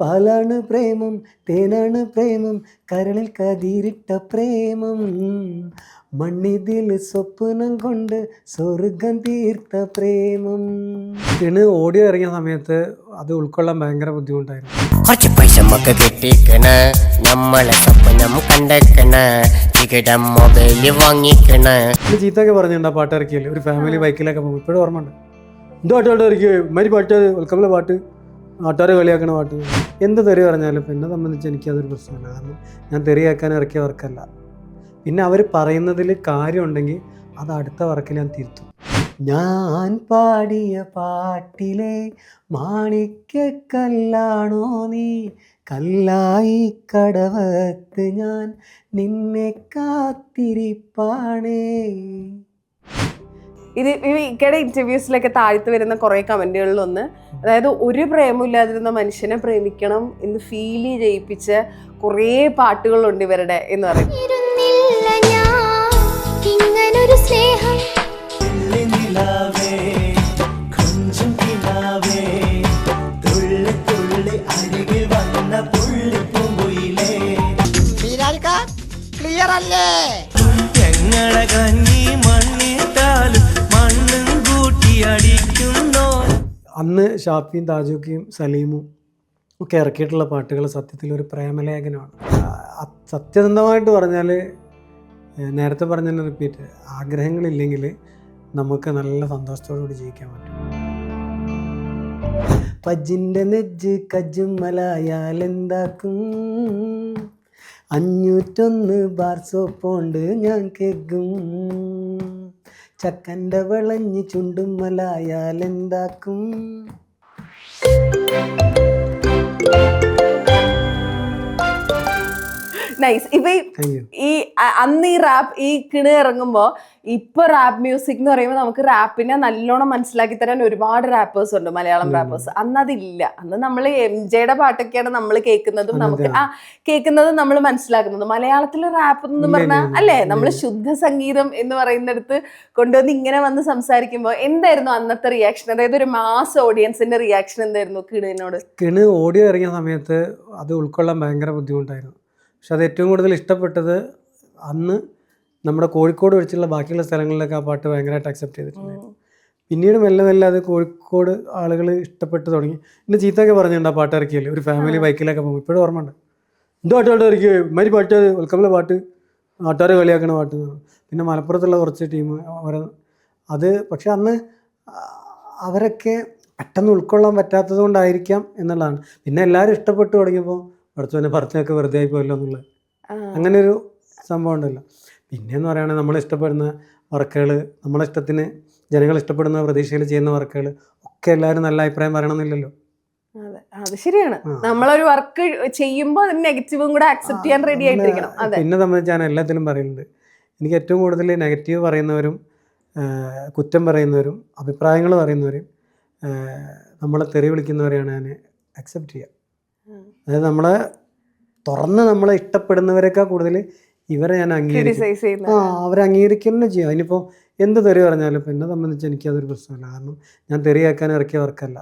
പാലാണ് പ്രേമം തേനാണ് പ്രേമം കരളിൽ കതിരിട്ട പ്രേമം മണ്ണിതിൽ സ്വപ്നം കൊണ്ട് സ്വർഗം തീർത്ത പ്രേമം. ഇതിന് ഓഡിയോ ഇറങ്ങിയ സമയത്ത് അത് ഉൾക്കൊള്ളാൻ ഭയങ്കര ബുദ്ധിമുട്ടായിരുന്നു. കുറച്ച് പൈസ നമുക്ക് കിട്ടിക്കണ നമ്മളെ സ്വപ്നം കണ്ടേക്കണ ടിക്കറ്റ് മൊബൈല് വാങ്ങിക്കണ ചീത്തൊക്കെ പറഞ്ഞിട്ടുണ്ട് ആ പാട്ട് ഇറക്കിയല്ലേ. ഒരു ഫാമിലി ബൈക്കിലൊക്കെ പോകും. ഇപ്പോഴും ഓർമ്മ ഉണ്ട്. എന്തോ പാട്ട് ഇറക്കിയ ഇമാതിരി പാട്ട് വെൽക്കമിലെ പാട്ട് നാട്ടുകാരെ കളിയാക്കണ പാട്ട്. എന്ത് തെറി പറഞ്ഞാലും എന്നെ സംബന്ധിച്ച് എനിക്കതൊരു പ്രശ്നമല്ല. കാരണം ഞാൻ തെറി കേൾക്കാൻ ഇറക്കിയ വർക്കല്ല. പിന്നെ അവർ പറയുന്നതിൽ കാര്യമുണ്ടെങ്കിൽ അത് അടുത്ത വർക്കിൽ ഞാൻ തിരുത്തും. ഞാൻ പാടിയ പാട്ടിലെ മാണിക്കല്ലാണോ നീ, കല്ലായി കടവത്ത് ഞാൻ നിന്നെ കാത്തിരിപ്പാണേ. ഇത് ഇക്കടെ ഇന്റർവ്യൂസിലൊക്കെ താഴ്ത്തു വരുന്ന കുറെ കമന്റുകളിലൊന്ന്, അതായത് ഒരു പ്രേമമില്ലാതിരുന്ന മനുഷ്യനെ പ്രേമിക്കണം എന്ന് ഫീൽ ചെയ്യിപ്പിച്ച കുറേ പാട്ടുകളുണ്ട് ഇവരുടെ എന്ന് പറയും. ക്ലിയർ അല്ലേ? അന്ന് ഷാഫിയും താജുക്കയും സലീമും ഒക്കെ ഇറക്കിയിട്ടുള്ള പാട്ടുകൾ സത്യത്തിൽ ഒരു പ്രേമലേഖനമാണ്. സത്യസന്ധമായിട്ട് പറഞ്ഞാൽ, നേരത്തെ പറഞ്ഞതിന് റിപ്പീറ്റ്, ആഗ്രഹങ്ങളില്ലെങ്കിൽ നമുക്ക് നല്ല സന്തോഷത്തോടുകൂടി ജീവിക്കാൻ പറ്റും. പജിൻ്റെ നെജ്ജ് കജുമലായാൽ എന്താക്കും, 501 ബാർ സോപ്പോണ്ട് ഞാൻ കേക്കും, ചക്കൻ്റെ വിളഞ്ഞ് ചുണ്ടും മലായാൽ എന്താക്കും. നൈസ്. ഇപ്പൊ ഈ അന്ന് ഈ റാപ്പ് ഈ കിണി ഇറങ്ങുമ്പോ ഇപ്പൊ റാപ്പ് മ്യൂസിക് എന്ന് പറയുമ്പോൾ നമുക്ക് റാപ്പിനെ നല്ലോണം മനസ്സിലാക്കി തരാൻ ഒരുപാട് റാപ്പേഴ്സ് ഉണ്ട്, മലയാളം റാപ്പേഴ്സ്. അന്ന് അതില്ല. അന്ന് നമ്മൾ MJയുടെ പാട്ടൊക്കെയാണ് നമ്മൾ കേൾക്കുന്നതും നമുക്ക് കേൾക്കുന്നതും നമ്മൾ മനസ്സിലാക്കുന്നത്. മലയാളത്തിലെ റാപ്പ് എന്ന് പറഞ്ഞാൽ അല്ലേ, നമ്മൾ ശുദ്ധ സംഗീതം എന്ന് പറയുന്നിടത്ത് കൊണ്ടുവന്ന് ഇങ്ങനെ വന്ന് സംസാരിക്കുമ്പോൾ എന്തായിരുന്നു അന്നത്തെ റിയാക്ഷൻ? അതായത് ഒരു മാസ് ഓഡിയൻസിന്റെ റിയാക്ഷൻ എന്തായിരുന്നു കിണിനോട്? കിണി ഓഡിയോ ഇറങ്ങിയ സമയത്ത് അത് ഉൾക്കൊള്ളാൻ ഭയങ്കര ബുദ്ധിമുട്ടായിരുന്നു. പക്ഷെ അത് ഏറ്റവും കൂടുതൽ ഇഷ്ടപ്പെട്ടത് അന്ന് നമ്മുടെ കോഴിക്കോട് ഒഴിച്ചുള്ള ബാക്കിയുള്ള സ്ഥലങ്ങളിലൊക്കെ ആ പാട്ട് ഭയങ്കരമായിട്ട് അക്സെപ്റ്റ് ചെയ്തിട്ടുണ്ടായിരുന്നു. പിന്നീട് മെല്ലെ മെല്ലെ അത് കോഴിക്കോട് ആളുകൾ ഇഷ്ടപ്പെട്ട് തുടങ്ങി. പിന്നെ ചീത്തൊക്കെ പറഞ്ഞിട്ടുണ്ട് ആ പാട്ട് ഇറക്കിയല്ലേ. ഒരു ഫാമിലി ബൈക്കിലൊക്കെ പോകും. ഇപ്പോഴും ഓർമ്മ ഉണ്ട്. എന്തോ പാട്ട് ഇറക്കിയ ഇമാതിരി പാട്ട് വെൽക്കമിലെ പാട്ട് നാട്ടുകാരെ കളിയാക്കണ പാട്ട്. പിന്നെ മലപ്പുറത്തുള്ള കുറച്ച് ടീം അത് പക്ഷെ അന്ന് അവരൊക്കെ പെട്ടെന്ന് ഉൾക്കൊള്ളാൻ പറ്റാത്തത് കൊണ്ടായിരിക്കാം എന്നുള്ളതാണ്. പിന്നെ എല്ലാവരും ഇഷ്ടപ്പെട്ടു തുടങ്ങിയപ്പോൾ പഠിച്ചവനെ പറച്ചൊക്കെ വെറുതെ ആയി പോയല്ലോ എന്നുള്ളത് അങ്ങനെ ഒരു സംഭവം ഉണ്ടല്ലോ. പിന്നെയെന്ന് പറയുകയാണെങ്കിൽ നമ്മൾ ഇഷ്ടപ്പെടുന്ന വർക്കുകൾ, നമ്മളെ ഇഷ്ടത്തിന് ജനങ്ങൾ ഇഷ്ടപ്പെടുന്ന പ്രതീക്ഷയിൽ ചെയ്യുന്ന വർക്കുകൾ ഒക്കെ എല്ലാവരും നല്ല അഭിപ്രായം പറയണമെന്നില്ലല്ലോ. അതെ, അത് ശരിയാണ്. നമ്മളൊരു വർക്ക് ചെയ്യുമ്പോൾ അതിന് നെഗറ്റീവും കൂടെ അക്സെപ്റ്റ് ചെയ്യാൻ റെഡി ആയിട്ടിരിക്കണം. പിന്നെ സംബന്ധിച്ച് ഞാൻ എല്ലാത്തിലും പറയുന്നുണ്ട്, എനിക്ക് ഏറ്റവും കൂടുതൽ നെഗറ്റീവ് പറയുന്നവരും കുറ്റം പറയുന്നവരും അഭിപ്രായങ്ങൾ പറയുന്നവരും നമ്മളെ തെറി വിളിക്കുന്നവരെയാണ് ഞാൻ അക്സെപ്റ്റ് ചെയ്യുക. അതായത് നമ്മളെ ഇഷ്ടപ്പെടുന്നവരെക്കാൾ കൂടുതൽ ഇവരെ ഞാൻ അംഗീകരിക്കും. അവരെ അംഗീകരിക്കുന്നു ചെയ്യും. അതിനിപ്പോൾ എന്ത് തെറി പറഞ്ഞാലും ഇപ്പം എന്നെ സംബന്ധിച്ച് എനിക്കതൊരു പ്രശ്നമല്ല. കാരണം ഞാൻ തെറി കേൾക്കാൻ ഇറക്കിയ വർക്കല്ല.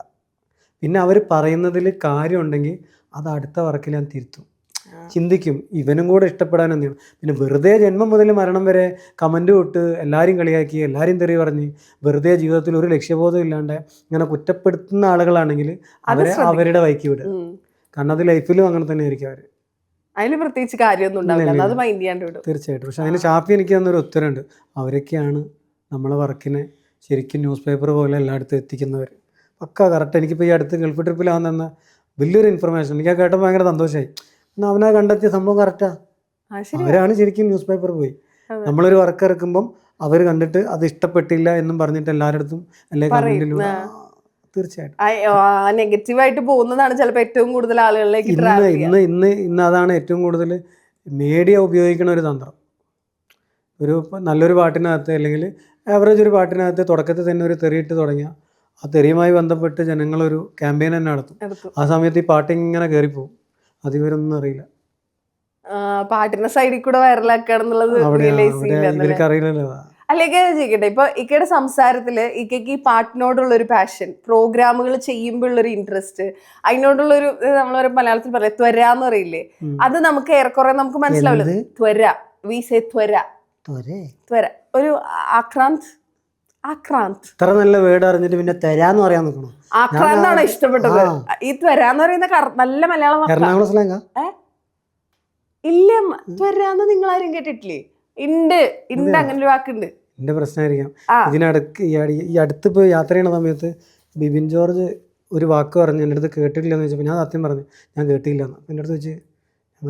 പിന്നെ അവർ പറയുന്നതിൽ കാര്യമുണ്ടെങ്കിൽ അത് അടുത്ത വർക്കിൽ ഞാൻ തിരുത്തും, ചിന്തിക്കും. ഇവനും കൂടെ ഇഷ്ടപ്പെടാൻ എന്താണ്. പിന്നെ വെറുതെ ജന്മം മുതൽ മരണം വരെ കമൻറ്റ് വിട്ട് എല്ലാവരും കളിയാക്കി എല്ലാവരും തെറി പറഞ്ഞ് വെറുതെ ജീവിതത്തിൽ ഒരു ലക്ഷ്യബോധം ഇല്ലാണ്ട് ഇങ്ങനെ കുറ്റപ്പെടുത്തുന്ന ആളുകളാണെങ്കിൽ അവരുടെ വഴിക്ക് വിടുക. കാരണം അത് ലൈഫിലും അങ്ങനെ തന്നെ ആയിരിക്കും അവർ. അതിൽ പ്രത്യേകിച്ച് കാര്യമൊന്നും ഉണ്ടാവില്ല, അത് മൈൻഡ് ചെയ്യാണ്ട് വിടും. തീർച്ചയായിട്ടും. പക്ഷെ അതിന് ഷാഫി എനിക്ക് തന്നൊരു ഉത്തരവുണ്ട്. അവരൊക്കെയാണ് നമ്മളെ വർക്കിനെ ശരിക്കും ന്യൂസ് പേപ്പർ പോലെ എല്ലായിടത്തും എത്തിക്കുന്നവർ. പക്ക കറക്റ്റ്. എനിക്കിപ്പോൾ ഈ അടുത്ത് ഗൾഫ് ട്രിപ്പിലാവാൻ തന്ന വലിയൊരു ഇൻഫർമേഷൻ എനിക്ക് ആ കേട്ടപ്പോൾ ഭയങ്കര സന്തോഷമായി. എന്നാൽ അവനെ കണ്ടെത്തിയ സംഭവം കറക്റ്റാണ്. അവരാണ് ശരിക്കും ന്യൂസ് പേപ്പർ പോയി. നമ്മളൊരു വർക്ക് ഇറക്കുമ്പം അവർ കണ്ടിട്ട് അത് ഇഷ്ടപ്പെട്ടില്ല എന്നും പറഞ്ഞിട്ട് എല്ലാവരുടെ എല്ലാ കമന്റിലൂടെ. തീർച്ചയായിട്ടും നെഗറ്റീവായിട്ട് പോകുന്നതാണ് ചിലപ്പോൾ ഏറ്റവും കൂടുതൽ ആളുകളിലേക്ക്. ഇന്ന് അതാണ് ഏറ്റവും കൂടുതൽ മീഡിയ ഉപയോഗിക്കുന്ന ഒരു തന്ത്രം. ഒരു നല്ലൊരു പാട്ടിനകത്ത് അല്ലെങ്കിൽ ആവറേജ് ഒരു പാട്ടിനകത്ത് തുടക്കത്തിൽ തന്നെ ഒരു തെറിയിട്ട് തുടങ്ങിയ ആ തെറിയുമായി ബന്ധപ്പെട്ട് ജനങ്ങളൊരു ക്യാമ്പയിൻ തന്നെ നടത്തും. ആ സമയത്ത് ഈ പാട്ട് ഇങ്ങനെ കയറിപ്പോവും. അത് ഇവരൊന്നും അറിയില്ല. പാട്ടിന്റെ സൈഡിൽ കൂടെ വൈറലാക്കുക എന്നുള്ളത് ഇവർക്ക് അറിയില്ലല്ലോ. അല്ലെങ്കിൽ ചോദിക്കട്ടെ, ഇപ്പൊ ഇക്കയുടെ സംസാരത്തില് ഇക്കയ്ക്ക് ഈ പാട്ടിനോടുള്ള ഒരു പാഷൻ, പ്രോഗ്രാമുകൾ ചെയ്യുമ്പോഴുള്ളൊരു ഇൻട്രസ്റ്റ്, അതിനോടുള്ളൊരു നമ്മൾ മലയാളത്തിൽ പറയാം ത്വര എന്ന് പറയില്ലേ, അത് നമുക്ക് ഏറെക്കുറെ നമുക്ക് മനസ്സിലാവില്ല. ത്വര, വി സേ ത്വര, ത്വര, ഒരു ആക്രാന്ത്. ആക്രാന്ത് ഇത്ര നല്ല വേർഡ് അറിഞ്ഞിട്ട് പിന്നെ തരാന്ന് പറയാൻ നിൽക്കണോ? ആക്രാന്താണ് ഇഷ്ടപ്പെട്ടത്. ഈ ത്വര എന്ന് പറയുന്ന നല്ല മലയാളം എറണാകുളം സ്ലാങ്ങാ? ഇല്ല, ത്വരാന്ന് നിങ്ങൾ ആരും കേട്ടിട്ടില്ലേ? ഉണ്ട് അങ്ങനെ ഒരു വാക്കുണ്ട്. എന്റെ പ്രശ്നമായിരിക്കാം. ഇതിനടക്ക് ഈ അടുത്ത് പോയി യാത്ര ചെയ്യണ സമയത്ത് ബിബിൻ ജോർജ് ഒരു വാക്ക് പറഞ്ഞു എൻ്റെ അടുത്ത് കേട്ടിട്ടില്ലെന്ന് ചോദിച്ചപ്പോൾ ഞാൻ സത്യം പറഞ്ഞു ഞാൻ കേട്ടില്ലെന്ന്. എൻ്റെ അടുത്ത് വെച്ച്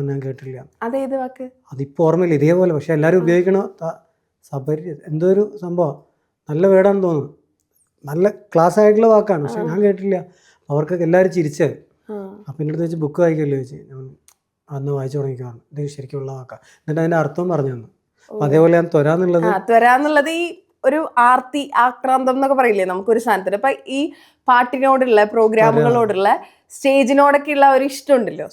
ഞാൻ കേട്ടില്ല. അതേത് വാക്ക്? അതിപ്പോൾ ഓർമ്മയില്ല, ഇതേപോലെ പക്ഷെ എല്ലാവരും ഉപയോഗിക്കണ എന്തോ ഒരു സംഭവം, നല്ല വേർഡാണെന്ന് തോന്നുന്നു, നല്ല ക്ലാസ് ആയിട്ടുള്ള വാക്കാണ്, പക്ഷെ ഞാൻ കേട്ടില്ല. അവർക്കൊക്കെ എല്ലാവരും ചിരിച്ചത്. അപ്പം എൻ്റെ അടുത്ത് വെച്ച് ബുക്ക് വായിക്കല്ലോ ചോദിച്ചു. ഞാൻ അന്ന് വായിച്ചു തുടങ്ങിക്കാണ്, ഇത് ശരിക്കുള്ള വാക്കാണ്. എന്നിട്ട് അതിൻ്റെ അർത്ഥം പറഞ്ഞു തന്നു. അതേപോലെ ഞാൻ ത്വരാന്നുള്ളത് ഈ ഒരു ആർത്തി, ആക്രാന്തം എന്നൊക്കെ പറയില്ലേ നമുക്കൊരു സാധനത്തിന്. അപ്പൊ ഈ പാട്ടിനോടുള്ള, പ്രോഗ്രാമുകളോടുള്ള, സ്റ്റേജിനോടൊക്കെ ഉള്ള ഒരു ഇഷ്ടം ഉണ്ടല്ലോ.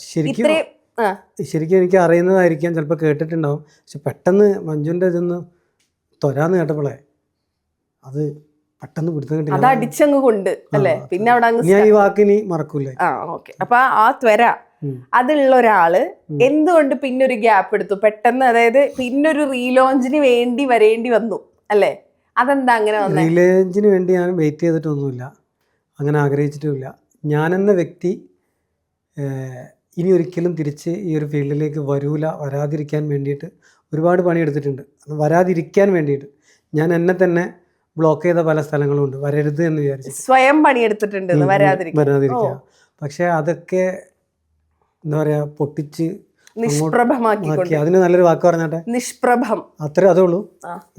ശരിക്കും എനിക്ക് അറിയുന്നതായിരിക്കാം, ചിലപ്പോൾ കേട്ടിട്ടുണ്ടാവും. പക്ഷെ പെട്ടെന്ന് മഞ്ജുവിൻ്റെ ഇതൊന്ന് ത്വരാന്ന് കേട്ടപ്പോളേ അത് പെട്ടെന്ന് പിടുത്തം കിട്ടി, അത് അടിച്ചങ്ങ് കൊണ്ട് അല്ലേ. പിന്നെ അവിടെ ഞാൻ ഈ വാക്കിനി മറക്കൂലേ. ഓക്കെ. അപ്പൊ ആ ത്വര അതുള്ള ഒരാള് എന്തുകൊണ്ട് പിന്നൊരു ഗ്യാപ്പ് എടുത്തു പെട്ടെന്ന്? അതായത് പിന്നൊരു റീലോഞ്ചിന് വേണ്ടി വരേണ്ടി വന്നു അല്ലേ? അതെന്താ അങ്ങനെ വന്നത്? റീലോഞ്ചിന് വേണ്ടി ഞാൻ വെയിറ്റ് ചെയ്തിട്ടൊന്നുമില്ല, അങ്ങനെ ആഗ്രഹിച്ചിട്ടുമില്ല. ഞാനെന്ന വ്യക്തി ഇനി ഒരിക്കലും തിരിച്ച് ഈ ഒരു ഫീൽഡിലേക്ക് വരാതിരിക്കാൻ വേണ്ടിയിട്ട് ഒരുപാട് പണിയെടുത്തിട്ടുണ്ട്. വരാതിരിക്കാൻ വേണ്ടിയിട്ട് ഞാൻ എന്നെ തന്നെ ബ്ലോക്ക് ചെയ്ത പല സ്ഥലങ്ങളും ഉണ്ട്, വരരുത് എന്ന് വിചാരിച്ചു സ്വയം പണിയെടുത്തിട്ടുണ്ട് വരാതിരിക്കുക. പക്ഷെ അതൊക്കെ എന്താ പറയാ, പൊട്ടിച്ച് നിഷ്പ്രഭമാക്കി. അതിന് നല്ലൊരു വാക്ക് പറഞ്ഞാട്ടെ, നിഷ്പ്രഭം. അത്രേ അതുള്ളൂ.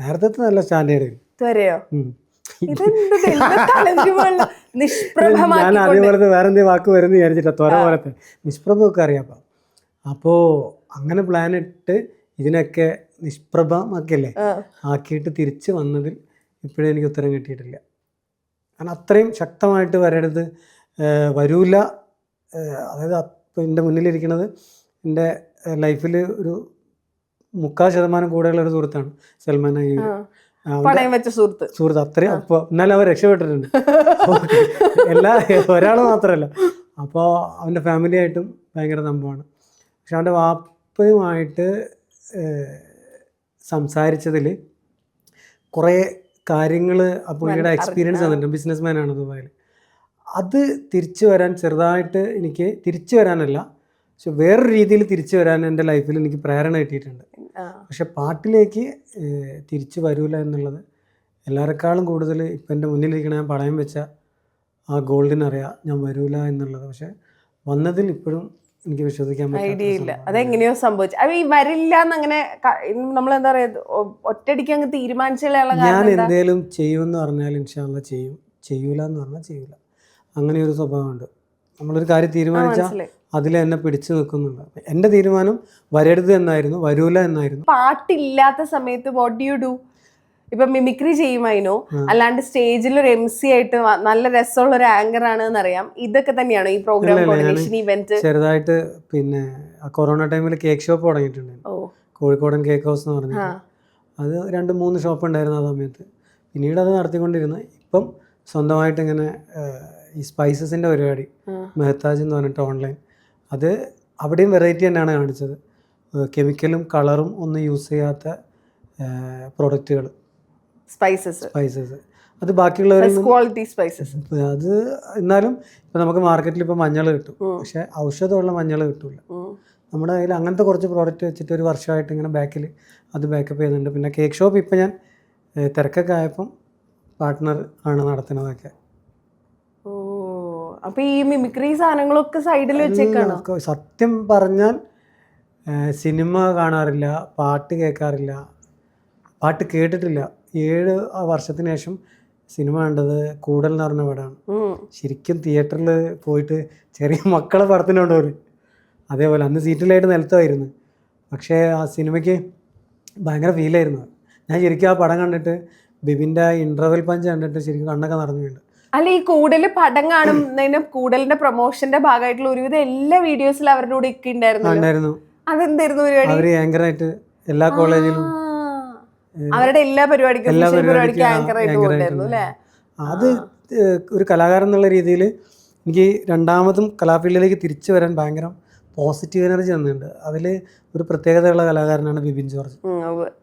നേരത്തെ നല്ല സ്റ്റാൻഡേർഡ്. ഞാൻ അതേപോലത്തെ വേറെ എന്തെങ്കിലും വാക്ക് വരുന്ന വിചാരിച്ചിട്ടാ, ത്വര പോലത്തെ നിഷ്പ്രഭമൊക്കെ അറിയാം. അപ്പോൾ അങ്ങനെ പ്ലാൻ ഇട്ട് ഇതിനൊക്കെ നിഷ്പ്രഭമാക്കിയല്ലേ ആക്കിയിട്ട് തിരിച്ച് വന്നതിൽ ഇപ്പോഴും എനിക്ക് ഉത്തരം കിട്ടിയിട്ടില്ല. കാരണം അത്രയും ശക്തമായിട്ട് വരരുത്, വരൂല. അതായത് ഇപ്പോൾ എൻ്റെ മുന്നിലിരിക്കുന്നത് എൻ്റെ ലൈഫിൽ ഒരു 40% കൂടെയുള്ള ഒരു സുഹൃത്താണ് സൽമാൻ അയ്യൂർ. സുഹൃത്ത് അത്രയും. അപ്പോൾ എന്നാലും അവർ രക്ഷപ്പെട്ടിട്ടുണ്ട്. ഒരാൾ മാത്രമല്ല. അപ്പോൾ അവൻ്റെ ഫാമിലി ആയിട്ടും ഭയങ്കര സംഭവമാണ്. പക്ഷെ അവൻ്റെ വാപ്പയുമായിട്ട് സംസാരിച്ചതിൽ കുറേ കാര്യങ്ങൾ ആ പുള്ളിയുടെ എക്സ്പീരിയൻസ് വന്നിട്ടുണ്ട്. ബിസിനസ് മാനാണ് ദുബായിൽ. അത് തിരിച്ചു വരാൻ ചെറുതായിട്ട് എനിക്ക് തിരിച്ചു വരാനല്ല, പക്ഷെ വേറൊരു രീതിയിൽ തിരിച്ചു വരാൻ എൻ്റെ ലൈഫിൽ എനിക്ക് പ്രേരണ കിട്ടിയിട്ടുണ്ട്. പക്ഷെ പാട്ടിലേക്ക് തിരിച്ചു വരൂല എന്നുള്ളത് എല്ലാവരെക്കാളും കൂടുതൽ ഇപ്പം എൻ്റെ മുന്നിലിരിക്കണ ഞാൻ പണയം വെച്ച ആ ഗോൾഡിനറിയാം ഞാൻ വരൂല എന്നുള്ളത്. പക്ഷെ വന്നതിൽ ഇപ്പോഴും എനിക്ക് വിശ്വസിക്കാൻ ഐഡിയ ഇല്ല അതെങ്ങനെയോ സംഭവിച്ചു. അത് ഈ വരില്ല എന്നങ്ങനെ നമ്മളെന്താ പറയാ ഒറ്റയടിക്ക് അങ്ങ് തീരുമാനിച്ചുള്ള ഞാൻ എന്തേലും ചെയ്യുമെന്ന് പറഞ്ഞാൽ ഇൻഷാല്ല ചെയ്യും, ചെയ്യൂല എന്ന് പറഞ്ഞാൽ ചെയ്യൂല. അങ്ങനെ ഒരു സ്വഭാവമുണ്ട്. നമ്മളൊരു കാര്യം തീരുമാനിച്ചാൽ അതിൽ എന്നെ പിടിച്ചു നിൽക്കുന്നുണ്ട്. എൻ്റെ തീരുമാനം വരരുത് എന്നായിരുന്നു, വരൂല എന്നായിരുന്നു. പാട്ടില്ലാത്ത സമയത്ത് വാട്ട് ഡു യു ഡു? ഇപ്പൊ മിമിക്രി ചെയ്യുമായിരുന്നു, അല്ലാണ്ട് സ്റ്റേജിൽ ഒരു MC ആയിട്ട് നല്ല രസമുള്ള ഒരു ആങ്കർ ആണ് എന്നറിയാം. ഇതൊക്കെ തന്നെയാണോ ഈ പ്രോഗ്രാം കോർഡിനേഷൻ ഇവന്റ്? ചെറുതായിട്ട് പിന്നെ കൊറോണ ടൈമിൽ കേക്ക് ഷോപ്പ് തുടങ്ങിയിട്ടുണ്ട്, കോഴിക്കോടൻ കേക്ക് ഹൗസ് എന്ന് പറഞ്ഞു. അത് 2-3 ഷോപ്പ് ഉണ്ടായിരുന്നു ആ സമയത്ത്. പിന്നീട് അത് നടത്തിക്കൊണ്ടിരുന്നു. ഇപ്പം സ്വന്തമായിട്ട് ഇങ്ങനെ ഈ സ്പൈസസിൻ്റെ പരിപാടി മെഹത്താജ് എന്ന് പറഞ്ഞിട്ട് ഓൺലൈൻ, അത് അവിടെയും വെറൈറ്റി തന്നെയാണ് കാണിച്ചത്. കെമിക്കലും കളറും ഒന്നും യൂസ് ചെയ്യാത്ത പ്രൊഡക്റ്റുകൾ, സ്പൈസസ്. അത് ബാക്കിയുള്ളവർ അത് എന്നാലും ഇപ്പം നമുക്ക് മാർക്കറ്റിൽ ഇപ്പോൾ മഞ്ഞൾ കിട്ടും, പക്ഷെ ഔഷധമുള്ള മഞ്ഞൾ കിട്ടില്ല. നമ്മുടെ കയ്യിൽ അങ്ങനത്തെ കുറച്ച് പ്രോഡക്റ്റ് വെച്ചിട്ട് ഒരു വർഷമായിട്ട് ഇങ്ങനെ ബാക്കിൽ അത് ബാക്കപ്പ് ചെയ്യുന്നുണ്ട്. പിന്നെ കേക്ക് ഷോപ്പ് ഇപ്പം ഞാൻ തിരക്കൊക്കെ ആയപ്പം പാർട്ട്ണർ ആണ് നടത്തുന്നതൊക്കെ. അപ്പൊ ഈ മിമിക്രി സാധനങ്ങളൊക്കെ സൈഡിൽ വെച്ചേക്കാണോ? സത്യം പറഞ്ഞാൽ സിനിമ കാണാറില്ല, പാട്ട് കേൾക്കാറില്ല, പാട്ട് കേട്ടിട്ടില്ല. 7 വർഷത്തിന് ശേഷം സിനിമ കണ്ടത് കൂടൽ എന്ന് പറഞ്ഞ പടമാണ്. ശരിക്കും തിയേറ്ററിൽ പോയിട്ട് ചെറിയ മക്കളെ പടത്തിന് കൊണ്ടുപോലും അതേപോലെ അന്ന് സീറ്റിലായിട്ട് നിലത്തായിരുന്നു. പക്ഷേ ആ സിനിമയ്ക്ക് ഭയങ്കര ഫീലായിരുന്നു. ഞാൻ ശരിക്കും ആ പടം കണ്ടിട്ട് ബിബിൻ്റെ ഇൻ്റർവെൽ പഞ്ച് കണ്ടിട്ട് ശരിക്കും കണ്ണൊക്കെ നിറഞ്ഞുണ്ട്. അല്ല, ഈ കൂടുതൽ പടം കാണുന്നതിന് കൂടുതലിന്റെ പ്രൊമോഷന്റെ ഭാഗമായിട്ടുള്ള ഒരുവിധം എല്ലാ വീഡിയോസിലും അവരുടെ കൂടെ ഒക്കെ ഉണ്ടായിരുന്നു. അതെന്തായിരുന്നു പരിപാടി? അവര് ആങ്കറായിട്ട് എല്ലാ കോളേജിലും അവരുടെ എല്ലാ പരിപാടിക്കും എല്ലാ official പരിപാടിക്കും പരിപാടിക്കും ആങ്കർ ആയിട്ട് anchor കൊണ്ടായിരുന്നു അല്ലേ? അത് ഒരു കലാകാരൻ എന്നുള്ള രീതിയിൽ എനിക്ക് രണ്ടാമതും കലാഫീൽഡിലേക്ക് തിരിച്ചു വരാൻ ഭയങ്കര പോസിറ്റീവ് എനർജി തന്നിട്ടുണ്ട്. അതിൽ ഒരു പ്രത്യേകതയുള്ള കലാകാരനാണ് ബിബിൻ ജോർജ്.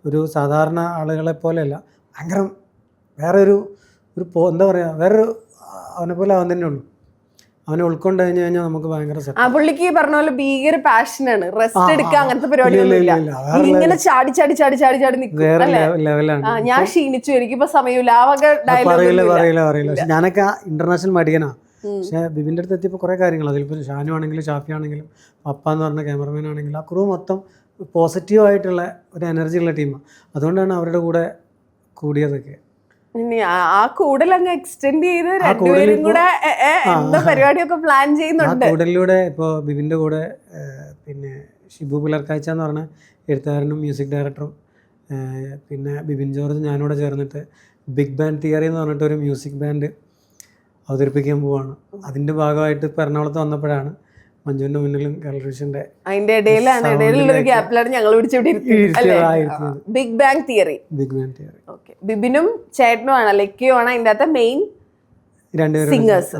ഒരു സാധാരണ ആളുകളെ പോലെയല്ല, ഭയങ്കര വേറെ ഒരു എന്താ പറയുക, വേറൊരു അവനെ പോലെ അവൻ തന്നെ ഉള്ളൂ. അവനെ ഉൾക്കൊണ്ട് കഴിഞ്ഞു കഴിഞ്ഞാൽ നമുക്ക് ഭയങ്കര ആ പുള്ളിക്ക് ഈ പറഞ്ഞ പോലെ ഭീകര പാഷനാണ്. റെസ്റ്റ് എടുക്കുക അങ്ങനത്തെ പരിപാടിയൊന്നുമില്ല. ഇങ്ങനെ ചാടി ചാടി ചാടി ചാടി ചാടി നിൽക്കും. വേറെ ലെവലാണ്. ഞാൻ ക്ഷീണിച്ചു, എനിക്കിപ്പോ സമയമില്ല, ആ വക പറയില്ല ഡയലോഗ്. പക്ഷെ ഞാനൊക്കെ ഇന്റർനാഷണൽ മടിയനാ. പക്ഷെ ബിബിൻ്റെ അടുത്ത് എത്തിയപ്പോൾ കുറേ കാര്യങ്ങൾ, അതിലിപ്പോൾ ഷാനു ആണെങ്കിലും ഷാഫി ആണെങ്കിലും പപ്പ എന്ന് പറഞ്ഞ ക്യാമറമാൻ ആണെങ്കിലും ആ ക്രൂ മൊത്തം പോസിറ്റീവായിട്ടുള്ള ഒരു എനർജി ഉള്ള ടീമാണ്. അതുകൊണ്ടാണ് അവരുടെ കൂടെ കൂടിയതൊക്കെ. ആ കൂടുതൽ അങ്ങ് എക്സ്റ്റെൻഡ് ചെയ്ത് രണ്ടുപേരും കൂടെ എന്താ പരിപാടിയൊക്കെ പ്ലാൻ ചെയ്യുന്നുണ്ട്. ആ കൂടലിലൂടെ ഇപ്പോൾ ബിബിൻ്റെ കൂടെ പിന്നെ ഷിബു പുലർക്കാഴ്ച എന്ന് പറഞ്ഞ എഴുത്തുകാരനും മ്യൂസിക് ഡയറക്ടറും പിന്നെ ബിബിൻ ജോർജ് ഞാനിവിടെ ചേർന്നിട്ട് ബിഗ് ബാൻഡ് തിയറി എന്ന് പറഞ്ഞിട്ട് ഒരു മ്യൂസിക് ബാൻഡ് അവതരിപ്പിക്കാൻ പോവാണ്. അതിൻ്റെ ഭാഗമായിട്ട് ഇപ്പോൾ എറണാകുളത്ത് വന്നപ്പോഴാണ് മഞ്ജുവിൻ്റെ മുന്നിലും ഗാലറീഷൻ്റെ അതിന്റെ ഇടയിലുള്ളൊരു ഗ്യാപ്പിലാണ് ഞങ്ങൾ ബിഗ് ബാങ് തിയറി. ഓക്കെ, ബിബിനും ചേട്ടനുമാണ് ലക്കിയുമാണ് അതിൻ്റെ അകത്ത് മെയിൻ സിംഗേഴ്സ്.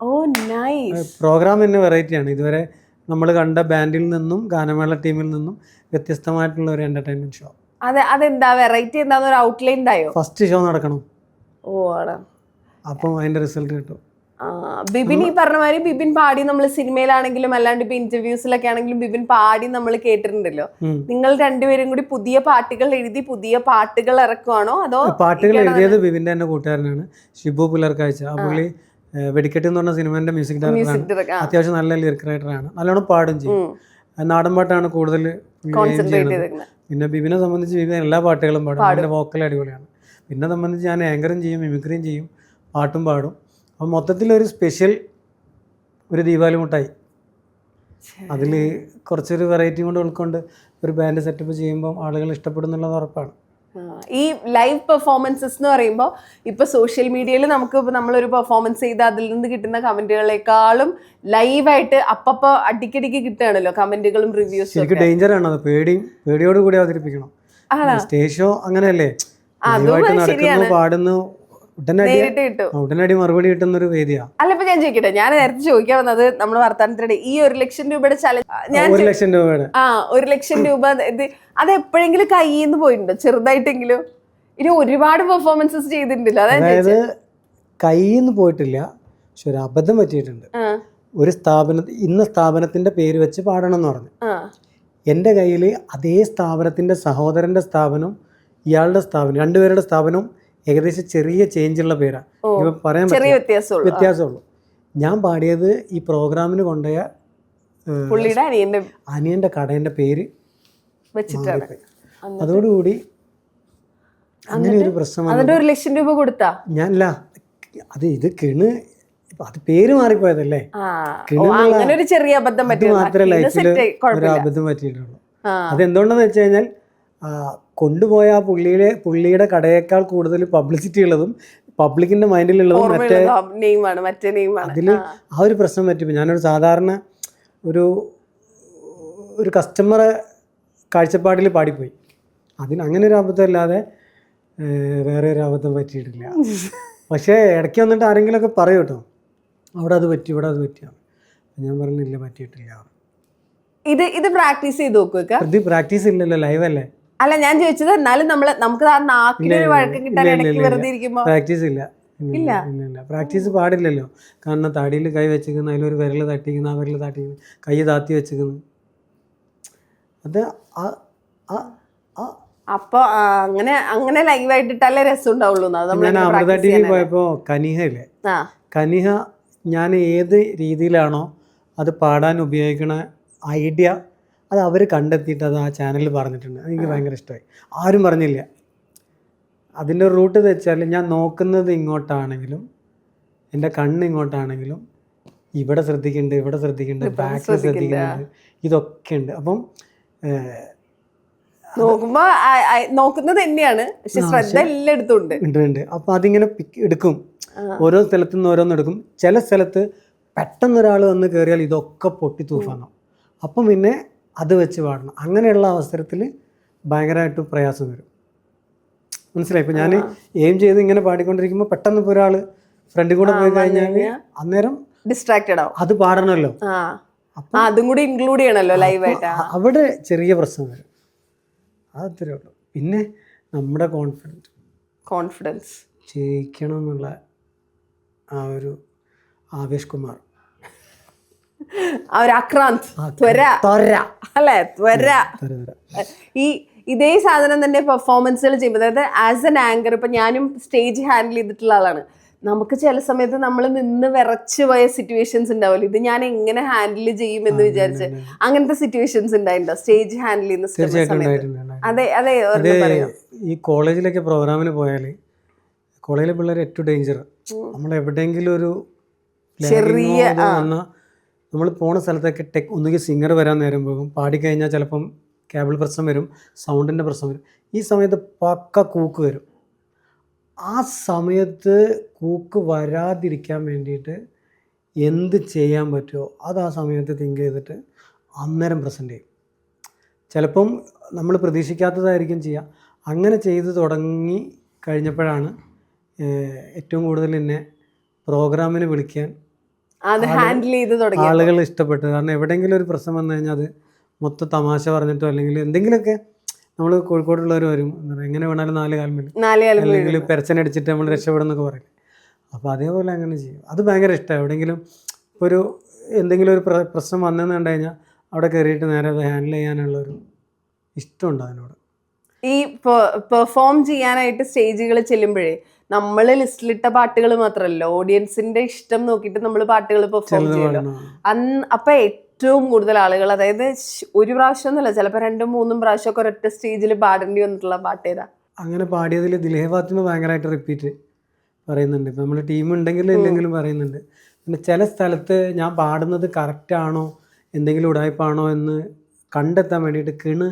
ഓ നൈസ്. പ്രോഗ്രാം തന്നെ വെറൈറ്റിയാണ്. ഇതുവരെ നമ്മൾ കണ്ട ബാൻഡിൽ നിന്നും ഗാനമേള ടീമിൽ നിന്നും വ്യത്യസ്തമായിട്ടുള്ള ഒരു എന്റർടൈൻമെന്റ് ഷോ. അതെന്താ വെറൈറ്റി? എന്താന്ന് ഒരു ഔട്ട്ലൈൻ ഉണ്ടായോ? ഫസ്റ്റ് ഷോ നടക്കണം. ഓ ആണ്. അപ്പം അതിന്റെ റിസൾട്ട് കിട്ടും. ബിബിൻ ഈ പറഞ്ഞ മാതിരി ബിബിൻ പാടി നമ്മൾ സിനിമയിലാണെങ്കിലും അല്ലാണ്ട് ഇപ്പൊ ഇന്റർവ്യൂസിലൊക്കെ ആണെങ്കിലും ബിബിൻ പാടി നമ്മൾ കേട്ടിട്ടുണ്ടല്ലോ. നിങ്ങൾ രണ്ടുപേരും കൂടി പുതിയ പാട്ടുകൾ എഴുതി പുതിയ പാട്ടുകൾ ഇറക്കുവാണോ അതോ? പാട്ടുകൾ എഴുതിയത് ബിബിന്റെ തന്നെ കൂട്ടുകാരനാണ് ഷിബു പുലർക്കാഴ്ച. ആ പുള്ളി വെടിക്കെട്ട് എന്ന് പറഞ്ഞ സിനിമേന്റെ മ്യൂസിക് ഡയറക്ടറാണ്. അത്യാവശ്യം നല്ല ലിറിക് റൈറ്ററാണ്. നല്ലോണം പാടും ചെയ്യും. നാടൻ പാട്ടാണ് കൂടുതൽ. പിന്നെ ബിബിനെ സംബന്ധിച്ച് ബിബിൻ എല്ലാ പാട്ടുകളും പാടും. അതിന്റെ വോക്കൽ അടിപൊളിയാണ്. പിന്നെ സംബന്ധിച്ച് ഞാൻ ആങ്കറും ചെയ്യും, മിമിക്രിയും ചെയ്യും, പാട്ടും പാടും. അപ്പം മൊത്തത്തിലൊരു സ്പെഷ്യൽ ഒരു ദീപാവലി മുട്ടായി. അതിൽ കുറച്ചൊരു വെറൈറ്റി കൊണ്ട് ഉൾക്കൊണ്ട് ഒരു ബാൻഡ് സെറ്റപ്പ് ചെയ്യുമ്പോൾ ആളുകൾ ഇഷ്ടപ്പെടുന്നുള്ളത് ഉറപ്പാണ്. ഈ ലൈവ് പെർഫോമൻസസ് എന്ന് പറയുമ്പോൾ ഇപ്പോൾ സോഷ്യൽ മീഡിയയിൽ നമുക്ക് നമ്മളൊരു പെർഫോമൻസ് ചെയ്ത് അതിൽ നിന്ന് കിട്ടുന്ന കമന്റുകളെക്കാളും ലൈവായിട്ട് അപ്പപ്പോൾ അടിക്കടിക്ക് കിട്ടുകയാണല്ലോ കമന്റുകളും റിവ്യൂസും. ശരിക്കും ഡേഞ്ചറാണ് അത്. പേടിയോട് കൂടി അവതരിപ്പിക്കണം. സ്റ്റേജ് ഷോ അങ്ങനെയല്ലേ, നടക്കുന്നു പാടുന്നു, ഉടനടി മറുപടി കിട്ടുന്ന ഒരു വേദിയാ. അല്ല ഇപ്പൊ ഞാൻ ചോദിക്കട്ടെ, ഞാൻ നേരത്തെ ചോദിക്കാൻ വന്നത് നമ്മൾ വർത്തമാനത്തിനിടെ ഈ 1 ലക്ഷം രൂപയുടെ ചലഞ്ച്, ഞാൻ 1 ലക്ഷം രൂപയുടെ 1 ലക്ഷം രൂപ അത് എപ്പോഴെങ്കിലും കയ്യിൽ നിന്ന് പോയിട്ടുണ്ടോ ചെറുതായിട്ടെങ്കിലും? ഇനി ഒരുപാട് പെർഫോമൻസസ് ചെയ്തിട്ടുണ്ടല്ലോ. അതായത് കയ്യിൽ നിന്ന് പോയിട്ടില്ല, പക്ഷെ ഒരു അബദ്ധം പറ്റിയിട്ടുണ്ട്. ഒരു ഇന്ന സ്ഥാപനത്തിന്റെ പേര് വെച്ച് പാടണം എന്ന് പറഞ്ഞു. എൻ്റെ കയ്യിൽ അതേ സ്ഥാപനത്തിന്റെ സഹോദരന്റെ സ്ഥാപനം ഇയാളുടെ സ്ഥാപനം രണ്ടുപേരുടെ സ്ഥാപനവും ഏകദേശം ചെറിയ ചേഞ്ചുള്ള പേരാണ്. ഇപ്പൊ പറയാൻ വ്യത്യാസമുള്ളൂ. ഞാൻ പാടിയത് ഈ പ്രോഗ്രാമിന് കൊണ്ടുപോയ അനിയന്റെ കടേന്റെ പേര് വെച്ചിട്ടാണ്. അതോടുകൂടി അങ്ങനെ ഒരു പ്രശ്നം. 1 ലക്ഷം രൂപ കൊടുത്താ ഞാനല്ല, ഇത് കിണ്, അത് പേര് മാറിപ്പോയതല്ലേ. മാത്രമേ ലൈഫിൽ ഒരു അബദ്ധം പറ്റിയിട്ടുള്ളൂ. അതെന്തുകൊണ്ടെന്ന് വെച്ച് കഴിഞ്ഞാൽ കൊണ്ടുപോയ ആ പുള്ളിയുടെ കടയേക്കാൾ കൂടുതൽ പബ്ലിസിറ്റി ഉള്ളതും പബ്ലിക്കിന്റെ മൈൻഡിലുള്ളതും മറ്റേ അതിൽ ആ ഒരു പ്രശ്നം പറ്റിപ്പോ ഞാനൊരു സാധാരണ ഒരു കസ്റ്റമറെ കാഴ്ചപ്പാടിൽ പാടിപ്പോയി. അങ്ങനെ ഒരു അബദ്ധം അല്ലാതെ വേറെ ഒരു അബദ്ധം പറ്റിയിട്ടില്ല. പക്ഷേ ഇടയ്ക്ക് വന്നിട്ട് ആരെങ്കിലുമൊക്കെ പറയും കേട്ടോ, അവിടെ അത് പറ്റി ഇവിടെ അത് പറ്റിയാണ്. ഞാൻ പറഞ്ഞില്ല, പറ്റിയിട്ടില്ല. ഇത് പ്രാക്ടീസ് ചെയ്ത് നോക്കുക. ഇത് പ്രാക്ടീസ് ഇല്ലല്ലോ, ലൈവ് അല്ലേ. അല്ല ഞാൻ ചോദിച്ചത്, എന്നാലും നമുക്ക് ആ നാക്കിനൊരു വഴക്കം കിട്ടാൻ ഇടയ്ക്ക് വെറുതെ ഇരിക്കുമ്പോ പ്രാക്ടീസ് ഇല്ല. പ്രാക്ടീസ് പാടില്ലല്ലോ. കാരണം തടിയിൽ കൈ വെച്ചിരിക്കുന്നു, അതിലൊരു വിരൽ തട്ടിക്കുന്നു, ആ വിരൽ തട്ടിക്കുന്നു, കൈ താത്തി വെച്ചിരിക്കുന്നു. അത് അപ്പൊ അങ്ങനെ ലൈവായിട്ടിട്ടല്ലേ രസം ഉണ്ടാവുള്ളൂ. ഞാൻ അമൃത ടി വി പോയപ്പോ കനിഹ ഇല്ലേ, കനിഹ ഞാൻ ഏത് രീതിയിലാണോ അത് പാടാൻ ഉപയോഗിക്കണ ഐഡിയ അത് അവർ കണ്ടെത്തിയിട്ട് അത് ആ ചാനലിൽ പറഞ്ഞിട്ടുണ്ട്. എനിക്ക് ഭയങ്കര ഇഷ്ടമായി. ആരും പറഞ്ഞില്ല. അതിൻ്റെ റൂട്ട് വെച്ചാൽ ഞാൻ നോക്കുന്നത് ഇങ്ങോട്ടാണെങ്കിലും എൻ്റെ കണ്ണ് ഇങ്ങോട്ടാണെങ്കിലും ഇവിടെ ശ്രദ്ധിക്കുന്നുണ്ട്, ബാക്കിൽ ശ്രദ്ധിക്കുന്നുണ്ട്, ഇതൊക്കെ ഉണ്ട്. അപ്പം നോക്കുമ്പോ നോക്കുന്നത് തന്നെയാണ്, പക്ഷെ ശ്രദ്ധ എല്ലായിടത്തും ഉണ്ട്. അപ്പം അതിങ്ങനെ എടുക്കും, ഓരോ സ്ഥലത്തു നിന്ന് ഓരോന്ന് എടുക്കും. ചില സ്ഥലത്ത് പെട്ടെന്നൊരാൾ വന്ന് കയറിയാൽ ഇതൊക്കെ പൊട്ടി തൂഫാനോ. അപ്പം പിന്നെ അത് വെച്ച് പാടണം. അങ്ങനെയുള്ള അവസരത്തിൽ ഭയങ്കരമായിട്ട് പ്രയാസം വരും. മനസ്സിലായി. ഇപ്പം ഞാൻ എയിം ചെയ്ത് ഇങ്ങനെ പാടിക്കൊണ്ടിരിക്കുമ്പോൾ പെട്ടെന്ന് ഇപ്പോൾ ഒരാൾ ഫ്രണ്ടിൽ കൂടെ പോയി കഴിഞ്ഞാൽ അന്നേരം ഡിസ്ട്രാക്റ്റഡ് ആവും. അത് പാടണമല്ലോ, അതും കൂടി ഇൻക്ലൂഡ് ചെയ്യണല്ലോ ലൈവായിട്ട്. അവിടെ ചെറിയ പ്രശ്നം വരും. അതത്രേ ഉള്ളൂ. പിന്നെ നമ്മുടെ കോൺഫിഡൻസ് ജയിക്കണം എന്നുള്ള ആ ഒരു ആവേശ് കുമാർ, ആ ഒരു ആക്രാന്ത്, ത്വര അല്ലേ, ത്വര. ഇതേ സാധനം തന്നെ പെർഫോമൻസുകൾ ചെയ്യുമ്പോൾ, അതായത് ആസ് എൻ ആങ്കർ, ഇപ്പൊ ഞാനും സ്റ്റേജ് ഹാൻഡിൽ ചെയ്തിട്ടുള്ള ആളാണ്. നമുക്ക് ചില സമയത്ത് നമ്മൾ നിന്ന് വിറച്ചു പോയ സിറ്റുവേഷൻസ് ഉണ്ടാവില്ല. ഇത് ഞാൻ എങ്ങനെ ഹാൻഡിൽ ചെയ്യും എന്ന് വിചാരിച്ച് അങ്ങനത്തെ സിറ്റുവേഷൻസ് ഉണ്ടായിട്ടുണ്ടോ സ്റ്റേജ് ഹാൻഡിൽ ചെയ്യുന്ന സമയത്ത്? അതെ അതെ. ഈ കോളേജിലൊക്കെ പ്രോഗ്രാമിന് പോയാൽ കോളേജിലെ പിള്ളേർ ഏറ്റവും ഡേഞ്ചർ. നമ്മൾ എവിടെയെങ്കിലും ഒരു ചെറിയ നമ്മൾ പോണ സ്ഥലത്തൊക്കെ ഒന്നുകിൽ സിംഗർ വരാൻ നേരം പോകും, പാടിക്കഴിഞ്ഞാൽ ചിലപ്പം കേബിൾ പ്രശ്നം വരും, സൗണ്ടിൻ്റെ പ്രശ്നം വരും. ഈ സമയത്ത് പക്ക കൂക്ക് വരും. ആ സമയത്ത് കൂക്ക് വരാതിരിക്കാൻ വേണ്ടിയിട്ട് എന്ത് ചെയ്യാൻ പറ്റുമോ അത് ആ സമയത്ത് തിങ്ക് ചെയ്തിട്ട് അന്നേരം പ്രസൻറ്റ് ചെയ്യും. ചിലപ്പം നമ്മൾ പ്രതീക്ഷിക്കാത്തതായിരിക്കും ചെയ്യുക. അങ്ങനെ ചെയ്ത് തുടങ്ങി കഴിഞ്ഞപ്പോഴാണ് ഏറ്റവും കൂടുതൽ എന്നെ പ്രോഗ്രാമിന് വിളിക്കാൻ ആളുകൾ ഇഷ്ടപ്പെട്ടത്. കാരണം എവിടെയെങ്കിലും ഒരു പ്രശ്നം വന്നു കഴിഞ്ഞാൽ അത് മൊത്തം തമാശ പറഞ്ഞിട്ടോ അല്ലെങ്കിൽ എന്തെങ്കിലുമൊക്കെ, നമ്മൾ കോഴിക്കോടുള്ളവർ വരും എങ്ങനെ വേണാലും 4 കാൽ മേലും അല്ലെങ്കിൽ പെരച്ചനടിച്ചിട്ട് നമ്മൾ രക്ഷപ്പെടുന്നൊക്കെ പറയും. അപ്പോൾ അതേപോലെ അങ്ങനെ ചെയ്യും. അത് ഭയങ്കര ഇഷ്ടമാണ്. എവിടെയെങ്കിലും ഒരു എന്തെങ്കിലും ഒരു പ്രശ്നം വന്നെന്ന് കണ്ടു കഴിഞ്ഞാൽ അവിടെ കയറിയിട്ട് നേരെ അത് ഹാൻഡിൽ ചെയ്യാനുള്ളൊരു ഇഷ്ടമുണ്ട് അതിനോട്. ഈ പെർഫോം ചെയ്യാനായിട്ട് സ്റ്റേജുകൾ ചെല്ലുമ്പോഴേ നമ്മൾ ലിസ്റ്റിലിട്ട പാട്ടുകൾ മാത്രമല്ല, ഓഡിയൻസിന്റെ ഇഷ്ടം നോക്കിയിട്ട് നമ്മൾ പാട്ടുകൾ പെർഫോം ചെയ്യുമല്ലോ. അപ്പൊ ഏറ്റവും കൂടുതൽ ആളുകൾ, അതായത് ഒരു പ്രാവശ്യം ഒന്നുമല്ല, ചിലപ്പോൾ 2-3 പ്രാവശ്യമൊക്കെ ഒരൊറ്റ സ്റ്റേജിൽ പാടേണ്ടി വന്നിട്ടുള്ള പാട്ട് ഏതാ? അങ്ങനെ പാടിയതിൽ ദിലേ ഫാത്തിമ ഭയങ്കരമായിട്ട് റിപ്പീറ്റ് പറയുന്നുണ്ട്. ഇപ്പം നമ്മൾ ടീം ഉണ്ടെങ്കിലും ഇല്ലെങ്കിലും പറയുന്നുണ്ട്. പിന്നെ ചില സ്ഥലത്ത് ഞാൻ പാടുന്നത് കറക്റ്റാണോ എന്തെങ്കിലും ഉടായ്പാണോ എന്ന് കണ്ടെത്താൻ വേണ്ടിയിട്ട് കിണ്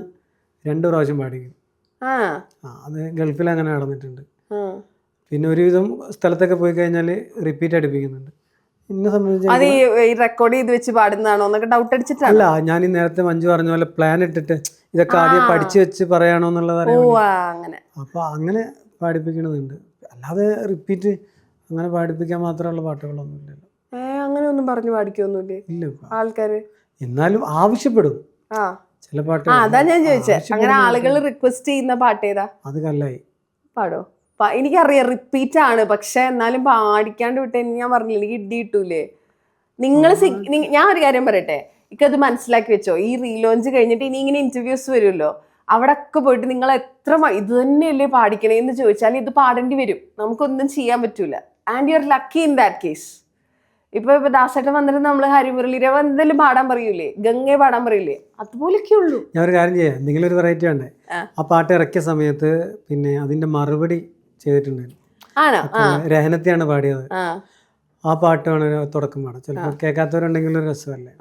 2 പ്രാവശ്യം പാടിക്കും. അത് ഗൾഫിൽ അങ്ങനെ നടന്നിട്ടുണ്ട്. പിന്നെ ഒരുവിധം സ്ഥലത്തൊക്കെ പോയി കഴിഞ്ഞാൽ റിപ്പീറ്റ് അടുപ്പിക്കുന്നുണ്ട്. എന്നെ സംബന്ധിച്ച് റെക്കോർഡ് ചെയ്ത് വെച്ച് പാടുന്നതാണോ എന്നൊക്കെ ഡൗട്ട് അടിച്ചിട്ടല്ല. അല്ല, ഞാൻ ഈ നേരത്തെ മഞ്ജു പറഞ്ഞ പോലെ പ്ലാൻ ഇട്ടിട്ട് ഇതൊക്കെ ആദ്യം പഠിച്ചു വെച്ച് പറയാണോ എന്നുള്ളത് അങ്ങനെ. അപ്പോൾ അങ്ങനെ പാടിപ്പിക്കണതുണ്ട്. അല്ലാതെ റിപ്പീറ്റ് അങ്ങനെ പാടിപ്പിക്കാൻ മാത്രമുള്ള പാട്ടുകളൊന്നും ഇല്ലല്ലോ. അങ്ങനെ ഒന്നും പറഞ്ഞു പാടിക്കൊന്നുമില്ലേ ഇല്ല ആൾക്കാര്? എന്നാലും ആവശ്യപ്പെടും ചില പാട്ട്. അതാ ഞാൻ ചോദിച്ചത്, അങ്ങനെ ആളുകൾ റിക്വസ്റ്റ് ചെയ്യുന്ന പാട്ട് ഏതാ? അത് കല്ലായി പാടോ? എനിക്കറിയാം റിപ്പീറ്റ് ആണ്, പക്ഷെ എന്നാലും പാടിക്കാണ്ട് വിട്ട് ഞാൻ പറഞ്ഞില്ല എനിക്ക് ഇടി കിട്ടൂലേ. ഞാൻ ഒരു കാര്യം പറയട്ടെ, എനിക്കത് മനസ്സിലാക്കി വെച്ചോ. ഈ റീലോഞ്ച് കഴിഞ്ഞിട്ട് ഇനി ഇങ്ങനെ ഇന്റർവ്യൂസ് വരുമല്ലോ, അവിടെ ഒക്കെ പോയിട്ട് നിങ്ങൾ എത്ര ഇത് തന്നെയല്ലേ പാടിക്കണേ എന്ന് ചോദിച്ചാൽ ഇത് പാടേണ്ടി വരും. നമുക്കൊന്നും ചെയ്യാൻ പറ്റൂല. And you are lucky in that case. ഇപ്പൊ ദാസേട്ടൻ വന്നിട്ട് നമ്മൾ ഹരിമുരളിരവ എന്തെങ്കിലും പാടാൻ പറയൂലേ, ഗംഗയെ പാടാൻ പറയൂലേ, അതുപോലൊക്കെ ഉള്ളൂ. ഞാൻ ഒരു കാര്യം ചെയ്യാം, എന്തെങ്കിലും ഒരു വെറൈറ്റി വേണ്ടേ. ആ പാട്ട് ഇറക്കിയ സമയത്ത് പിന്നെ അതിന്റെ മറുപടി ചെയ്തിട്ടുണ്ടായിരുന്നു. രഹനത്തെയാണ് പാടിയത്. ആ പാട്ടാണ് തുടക്കം പാടാം. ചിലപ്പോൾ കേൾക്കാത്തവരുണ്ടെങ്കിൽ ഒരു രസമല്ലേ.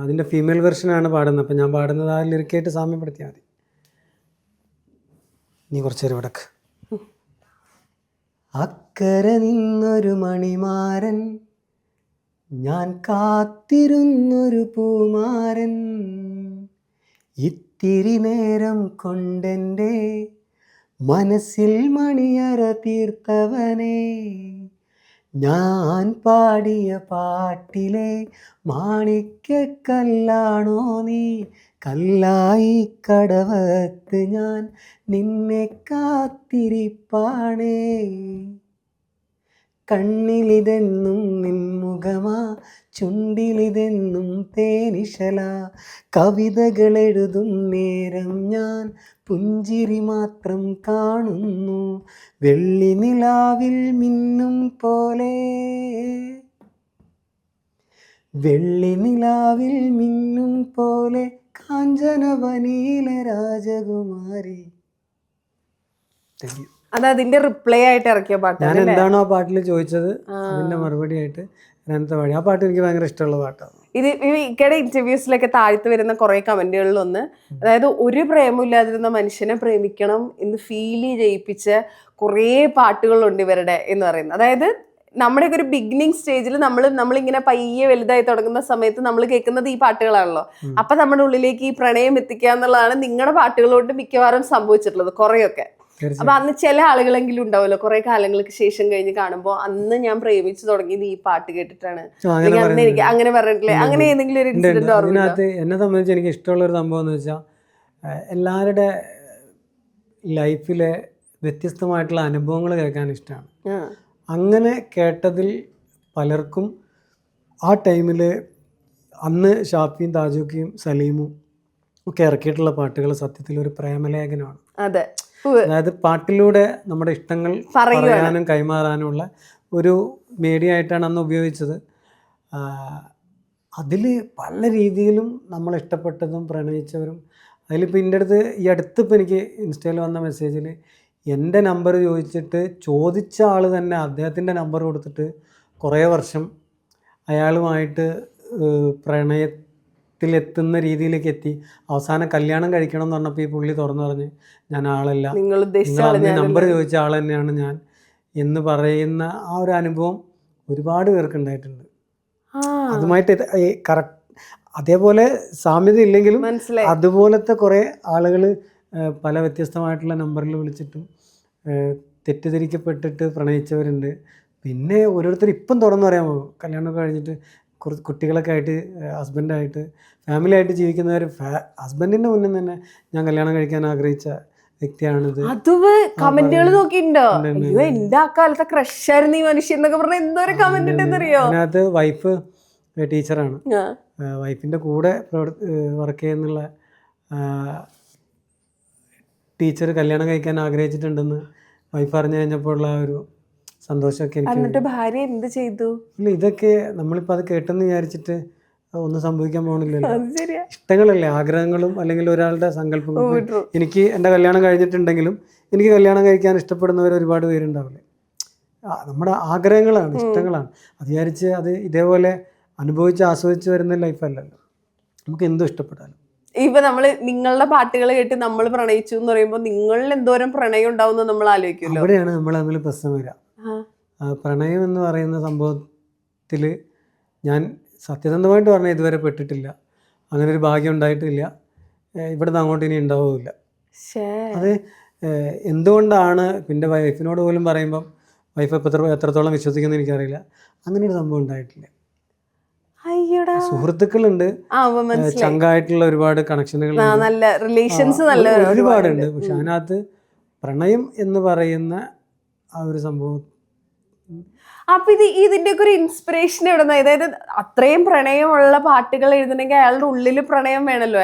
അതിന്റെ ഫീമെയിൽ വെർഷനാണ് പാടുന്നത്. അപ്പം ഞാൻ പാടുന്നത് ആ ലിറിക്കായിട്ട് സാമ്യപ്പെടുത്തിയാൽ മതി. നീ കുറച്ച് നേരം ഇടക്ക്. അക്കരെ നിന്നൊരു മണിമാരൻ, ഞാൻ കാത്തിരുന്നൊരു പൂമാരൻ, ഇത്തിരി നേരം കൊണ്ടെൻ്റെ മനസ്സിൽ മണിയറ തീർത്തവനെ, ഞാൻ പാടിയ പാട്ടിലെ മാണിക്കല്ലാണോ നീ, കല്ലായി കടവത്ത് ഞാൻ നിന്നെ കാത്തിരിപ്പാണേ, കണ്ണിലിതെന്നും നിൻമുഖമാ, ചുണ്ടിലിതെന്നും തേനിശല, കവിതകളെഴുതും നേരം ഞാൻ പുഞ്ചിരി മാത്രം കാണുന്നു, വെള്ളി നിലാവിൽ മിന്നും പോലെ, വെള്ളി നിലാവിൽ മിന്നും പോലെ, കാഞ്ചനവനിയില രാജകുമാരി. അത് അതിന്റെ റിപ്ലൈ ആയിട്ട് ഇറക്കിയ പാട്ട്. ഞാൻ എന്താണോ ആ പാട്ടിൽ ചോദിച്ചത് അതിന്റെ മറുപടി ആയിട്ട് രണ്ടാമത്തെ പാടി. ആ പാട്ട് എനിക്ക് ഭയങ്കര ഇഷ്ടമുള്ള പാട്ടാണ്. ഇത് ഇക്കടെ ഇന്റർവ്യൂസിലൊക്കെ താഴ്ത്തു വരുന്ന കുറെ കമന്റുകളിലൊന്ന്, അതായത് ഒരു പ്രേമമില്ലാതിരുന്ന മനുഷ്യനെ പ്രേമിക്കണം എന്ന് ഫീൽ ചെയ്യിപ്പിച്ച കുറേ പാട്ടുകളുണ്ട് ഇവരുടെ എന്ന് പറയുന്നത്. അതായത് നമ്മുടെയൊക്കെ ഒരു ബിഗിനിങ് സ്റ്റേജിൽ നമ്മളിങ്ങനെ പയ്യെ വലുതായി തുടങ്ങുന്ന സമയത്ത് നമ്മൾ കേൾക്കുന്നത് ഈ പാട്ടുകളാണല്ലോ. അപ്പൊ നമ്മുടെ ഉള്ളിലേക്ക് ഈ പ്രണയം എത്തിക്കുക എന്നുള്ളതാണ് നിങ്ങളുടെ പാട്ടുകളോട് മിക്കവാറും സംഭവിച്ചിട്ടുള്ളത് കുറെയൊക്കെ. അപ്പൊ അന്ന് ചില ആളുകളെങ്കിലും ഉണ്ടാവുമല്ലോ കുറെ കാലങ്ങൾക്ക് ശേഷം കഴിഞ്ഞ് കാണുമ്പോൾ അന്ന് ഞാൻ പ്രേമിച്ചു തുടങ്ങിയത് ഈ പാട്ട് കേട്ടിട്ടാണ്, അന്ന് എനിക്ക് അങ്ങനെ പറഞ്ഞിട്ടില്ലേ? അങ്ങനെ ഏതെങ്കിലും ഒരു ഇൻസിഡന്റ് ഓർമ്മ? അതിനകത്ത് എന്നെ സംബന്ധിച്ച് എനിക്ക് ഇഷ്ടമുള്ള ഒരു സംഭവം എന്ന് വെച്ചാൽ എല്ലാവരുടെ ലൈഫിലെ വ്യത്യസ്തമായിട്ടുള്ള അനുഭവങ്ങൾ കേൾക്കാൻ ഇഷ്ടമാണ്. അങ്ങനെ കേട്ടതിൽ പലർക്കും ആ ടൈമിൽ അന്ന് ഷാഫിയും താജുക്കിയും സലീമും ഒക്കെ ഇറക്കിയിട്ടുള്ള പാട്ടുകൾ സത്യത്തിൽ ഒരു പ്രേമലേഖനമാണ്. അതെ, അതായത് പാട്ടിലൂടെ നമ്മുടെ ഇഷ്ടങ്ങൾ പറയാനും കൈമാറാനുമുള്ള ഒരു മീഡിയ ആയിട്ടാണ് അന്ന് ഉപയോഗിച്ചത്. അതിൽ പല രീതിയിലും നമ്മൾ ഇഷ്ടപ്പെട്ടതും പ്രണയിച്ചവരും അതിലിപ്പോൾ എൻ്റെ അടുത്ത് ഈ അടുത്തിപ്പോൾ എനിക്ക് ഇൻസ്റ്റയിൽ വന്ന മെസ്സേജിൽ എൻ്റെ നമ്പർ ചോദിച്ചിട്ട് ചോദിച്ച ആൾ തന്നെ അദ്ദേഹത്തിൻ്റെ നമ്പർ കൊടുത്തിട്ട് കുറേ വർഷം അയാളുമായിട്ട് പ്രണയത്തിലെത്തുന്ന രീതിയിലേക്ക് എത്തി. അവസാനം കല്യാണം കഴിക്കണം എന്ന് പറഞ്ഞപ്പോൾ ഈ പുള്ളി തുറന്നു പറഞ്ഞ് ഞാൻ ആളല്ല, നിങ്ങൾ നമ്പർ ചോദിച്ച ആൾ തന്നെയാണ് ഞാൻ എന്ന് പറയുന്ന ആ ഒരു അനുഭവം ഒരുപാട് പേർക്ക് ഉണ്ടായിട്ടുണ്ട്. അതുമായിട്ട് കറക്റ്റ് അതേപോലെ സാമ്യത ഇല്ലെങ്കിലും അതുപോലത്തെ കുറേ ആളുകൾ പല വ്യത്യസ്തമായിട്ടുള്ള നമ്പറിൽ വിളിച്ചിട്ടും തെറ്റിദ്ധരിക്കപ്പെട്ടിട്ട് പ്രണയിച്ചവരുണ്ട്. പിന്നെ ഓരോരുത്തർ ഇപ്പം തുറന്നു പറയാമോ കല്യാണമൊക്കെ കഴിഞ്ഞിട്ട് കുറച്ച് കുട്ടികളൊക്കെ ആയിട്ട് ഹസ്ബൻഡായിട്ട് ഫാമിലി ആയിട്ട് ജീവിക്കുന്നവർ ഹസ്ബൻഡിൻ്റെ മുന്നേ തന്നെ ഞാൻ കല്യാണം കഴിക്കാൻ ആഗ്രഹിച്ച വ്യക്തിയാണിത്. കമന്റുകൾ നോക്കിയിട്ടുണ്ടോ? എന്റെ ആ കാലത്തെ ക്രഷായിരുന്നു ഈ മനുഷ്യൻ എന്നൊക്കെ പറഞ്ഞ എന്തോരം കമന്റ് ഉണ്ടെന്നറിയോ? അതിനകത്ത് വൈഫ് ടീച്ചറാണ്, വൈഫിൻ്റെ കൂടെ വർക്ക് ചെയ്യുന്നുള്ള ടീച്ചർ കല്യാണം കഴിക്കാൻ ആഗ്രഹിച്ചിട്ടുണ്ടെന്ന് വൈഫ് അറിഞ്ഞു കഴിഞ്ഞപ്പോഴുള്ള ഒരു സന്തോഷമൊക്കെ എനിക്ക്. ഭാര്യ എന്ത് ചെയ്തു? ഇല്ല, ഇതൊക്കെ നമ്മളിപ്പോൾ അത് കേട്ടെന്ന് വിചാരിച്ചിട്ട് ഒന്നും സംഭവിക്കാൻ പോകുന്നില്ലല്ലോ. ഇഷ്ടങ്ങളല്ലേ, ആഗ്രഹങ്ങളും അല്ലെങ്കിൽ ഒരാളുടെ സങ്കല്പങ്ങളും. എനിക്ക് എൻ്റെ കല്യാണം കഴിഞ്ഞിട്ടുണ്ടെങ്കിലും എനിക്ക് കല്യാണം കഴിക്കാൻ ഇഷ്ടപ്പെടുന്നവർ ഒരുപാട് പേരുണ്ടാവില്ലേ. നമ്മുടെ ആഗ്രഹങ്ങളാണ്, ഇഷ്ടങ്ങളാണ്. അത് വിചാരിച്ച് അത് ഇതേപോലെ അനുഭവിച്ച് ആസ്വദിച്ച് വരുന്ന ലൈഫല്ലല്ലോ. നമുക്ക് എന്തും ഇഷ്ടപ്പെടാനും. ഇപ്പൊ നമ്മള് നിങ്ങളുടെ പാട്ടുകൾ കേട്ട് നമ്മൾ പ്രണയിച്ചു എന്ന് പറയുമ്പോൾ നിങ്ങളിൽ എന്തോരം പ്രണയം ഉണ്ടാവും നമ്മൾ ആലോചിക്കുമല്ലോ. അവിടെയാണ് നമ്മൾ തമ്മിൽ പ്രശ്നം വരിക. പ്രണയം എന്ന് പറയുന്ന സംഭവത്തിൽ ഞാൻ സത്യസന്ധമായിട്ട് പറഞ്ഞാൽ ഇതുവരെ പെട്ടിട്ടില്ല. അങ്ങനെ ഒരു ഭാഗ്യം ഉണ്ടായിട്ടില്ല. ഇവിടുന്ന് അങ്ങോട്ട് ഇനി ഉണ്ടാവില്ല. അത് എന്തുകൊണ്ടാണ് പിന്നെ വൈഫിനോട് പോലും പറയുമ്പം വൈഫ് എത്രത്തോളം വിശ്വസിക്കുമെന്ന് എനിക്കറിയില്ല. അങ്ങനെ ഒരു സംഭവം ഉണ്ടായിട്ടില്ല. സുഹൃത്തുക്കളുണ്ട്, ചങ്കായിട്ടുള്ള ഒരുപാട് കണക്ഷനുകൾ ഒരുപാടുണ്ട്. പക്ഷെ അതിനകത്ത് പ്രണയം എന്ന് പറയുന്ന ആ ഒരു സംഭവം. അപ്പൊ ഇതിന്റെ ഒക്കെ ഒരു ഇൻസ്പിറേഷൻ എവിടെ നിന്ന്? അതായത് അത്രയും പ്രണയമുള്ള പാട്ടുകൾ എഴുതണമെങ്കിൽ അയാളുടെ ഉള്ളിൽ പ്രണയം വേണല്ലോ.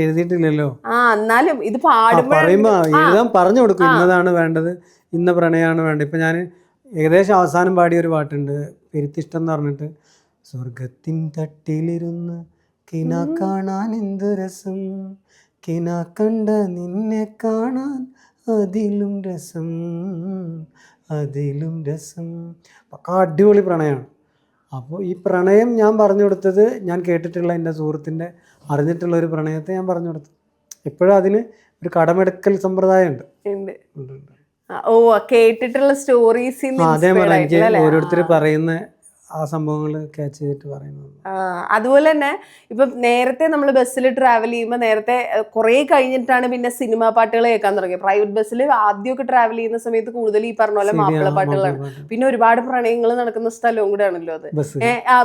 എഴുതിയിട്ടില്ലല്ലോ. എന്നാലും ഇത് പറയുമ്പോ എഴുതാൻ പറഞ്ഞു കൊടുക്കും, ഇന്നതാണ് വേണ്ടത്, ഇന്ന പ്രണയമാണ് വേണ്ടത്. ഇപ്പൊ ഞാൻ ഏകദേശം അവസാനം പാടിയ ഒരു പാട്ടുണ്ട് പെരുത്തിഷ്ടം എന്ന് പറഞ്ഞിട്ട്. സ്വർഗത്തിൻ തട്ടിലിരുന്ന് കിന കാണാൻ എന്തു രസം, കിന കണ്ട നിന്നെ കാണാൻ അതിലും രസം, അതിലും രസം. പക്കാ അടിപൊളി പ്രണയമാണ്. അപ്പോൾ ഈ പ്രണയം ഞാൻ പറഞ്ഞു കൊടുത്തത് ഞാൻ കേട്ടിട്ടുള്ള എൻ്റെ സുഹൃത്തിൻ്റെ അറിഞ്ഞിട്ടുള്ള ഒരു പ്രണയത്തെ ഞാൻ പറഞ്ഞു കൊടുത്തു. എപ്പോഴും അതിന് ഒരു കടമെടുക്കൽ സമ്പ്രദായം ഉണ്ട്. കേട്ടിട്ടുള്ള സ്റ്റോറീസ് അതേപോലെ എനിക്ക് ഓരോരുത്തർ പറയുന്ന ആ സംഭവങ്ങൾ ക്യാച്ച് ചെയ്തിട്ട് പറയുന്നത്. അതുപോലെ തന്നെ ഇപ്പം നേരത്തെ നമ്മൾ ബസ്സിൽ ട്രാവൽ ചെയ്യുമ്പോൾ നേരത്തെ കുറേ കഴിഞ്ഞിട്ടാണ് പിന്നെ സിനിമാ പാട്ടുകൾ കേൾക്കാൻ തുടങ്ങിയത്. പ്രൈവറ്റ് ബസ്സിൽ ആദ്യമൊക്കെ ട്രാവൽ ചെയ്യുന്ന സമയത്ത് കൂടുതൽ ഈ പറഞ്ഞ പോലെ മാപ്പിള പാട്ടുകളാണ്. പിന്നെ ഒരുപാട് പ്രണയങ്ങൾ നടക്കുന്ന സ്ഥലവും കൂടെ ആണല്ലോ അത്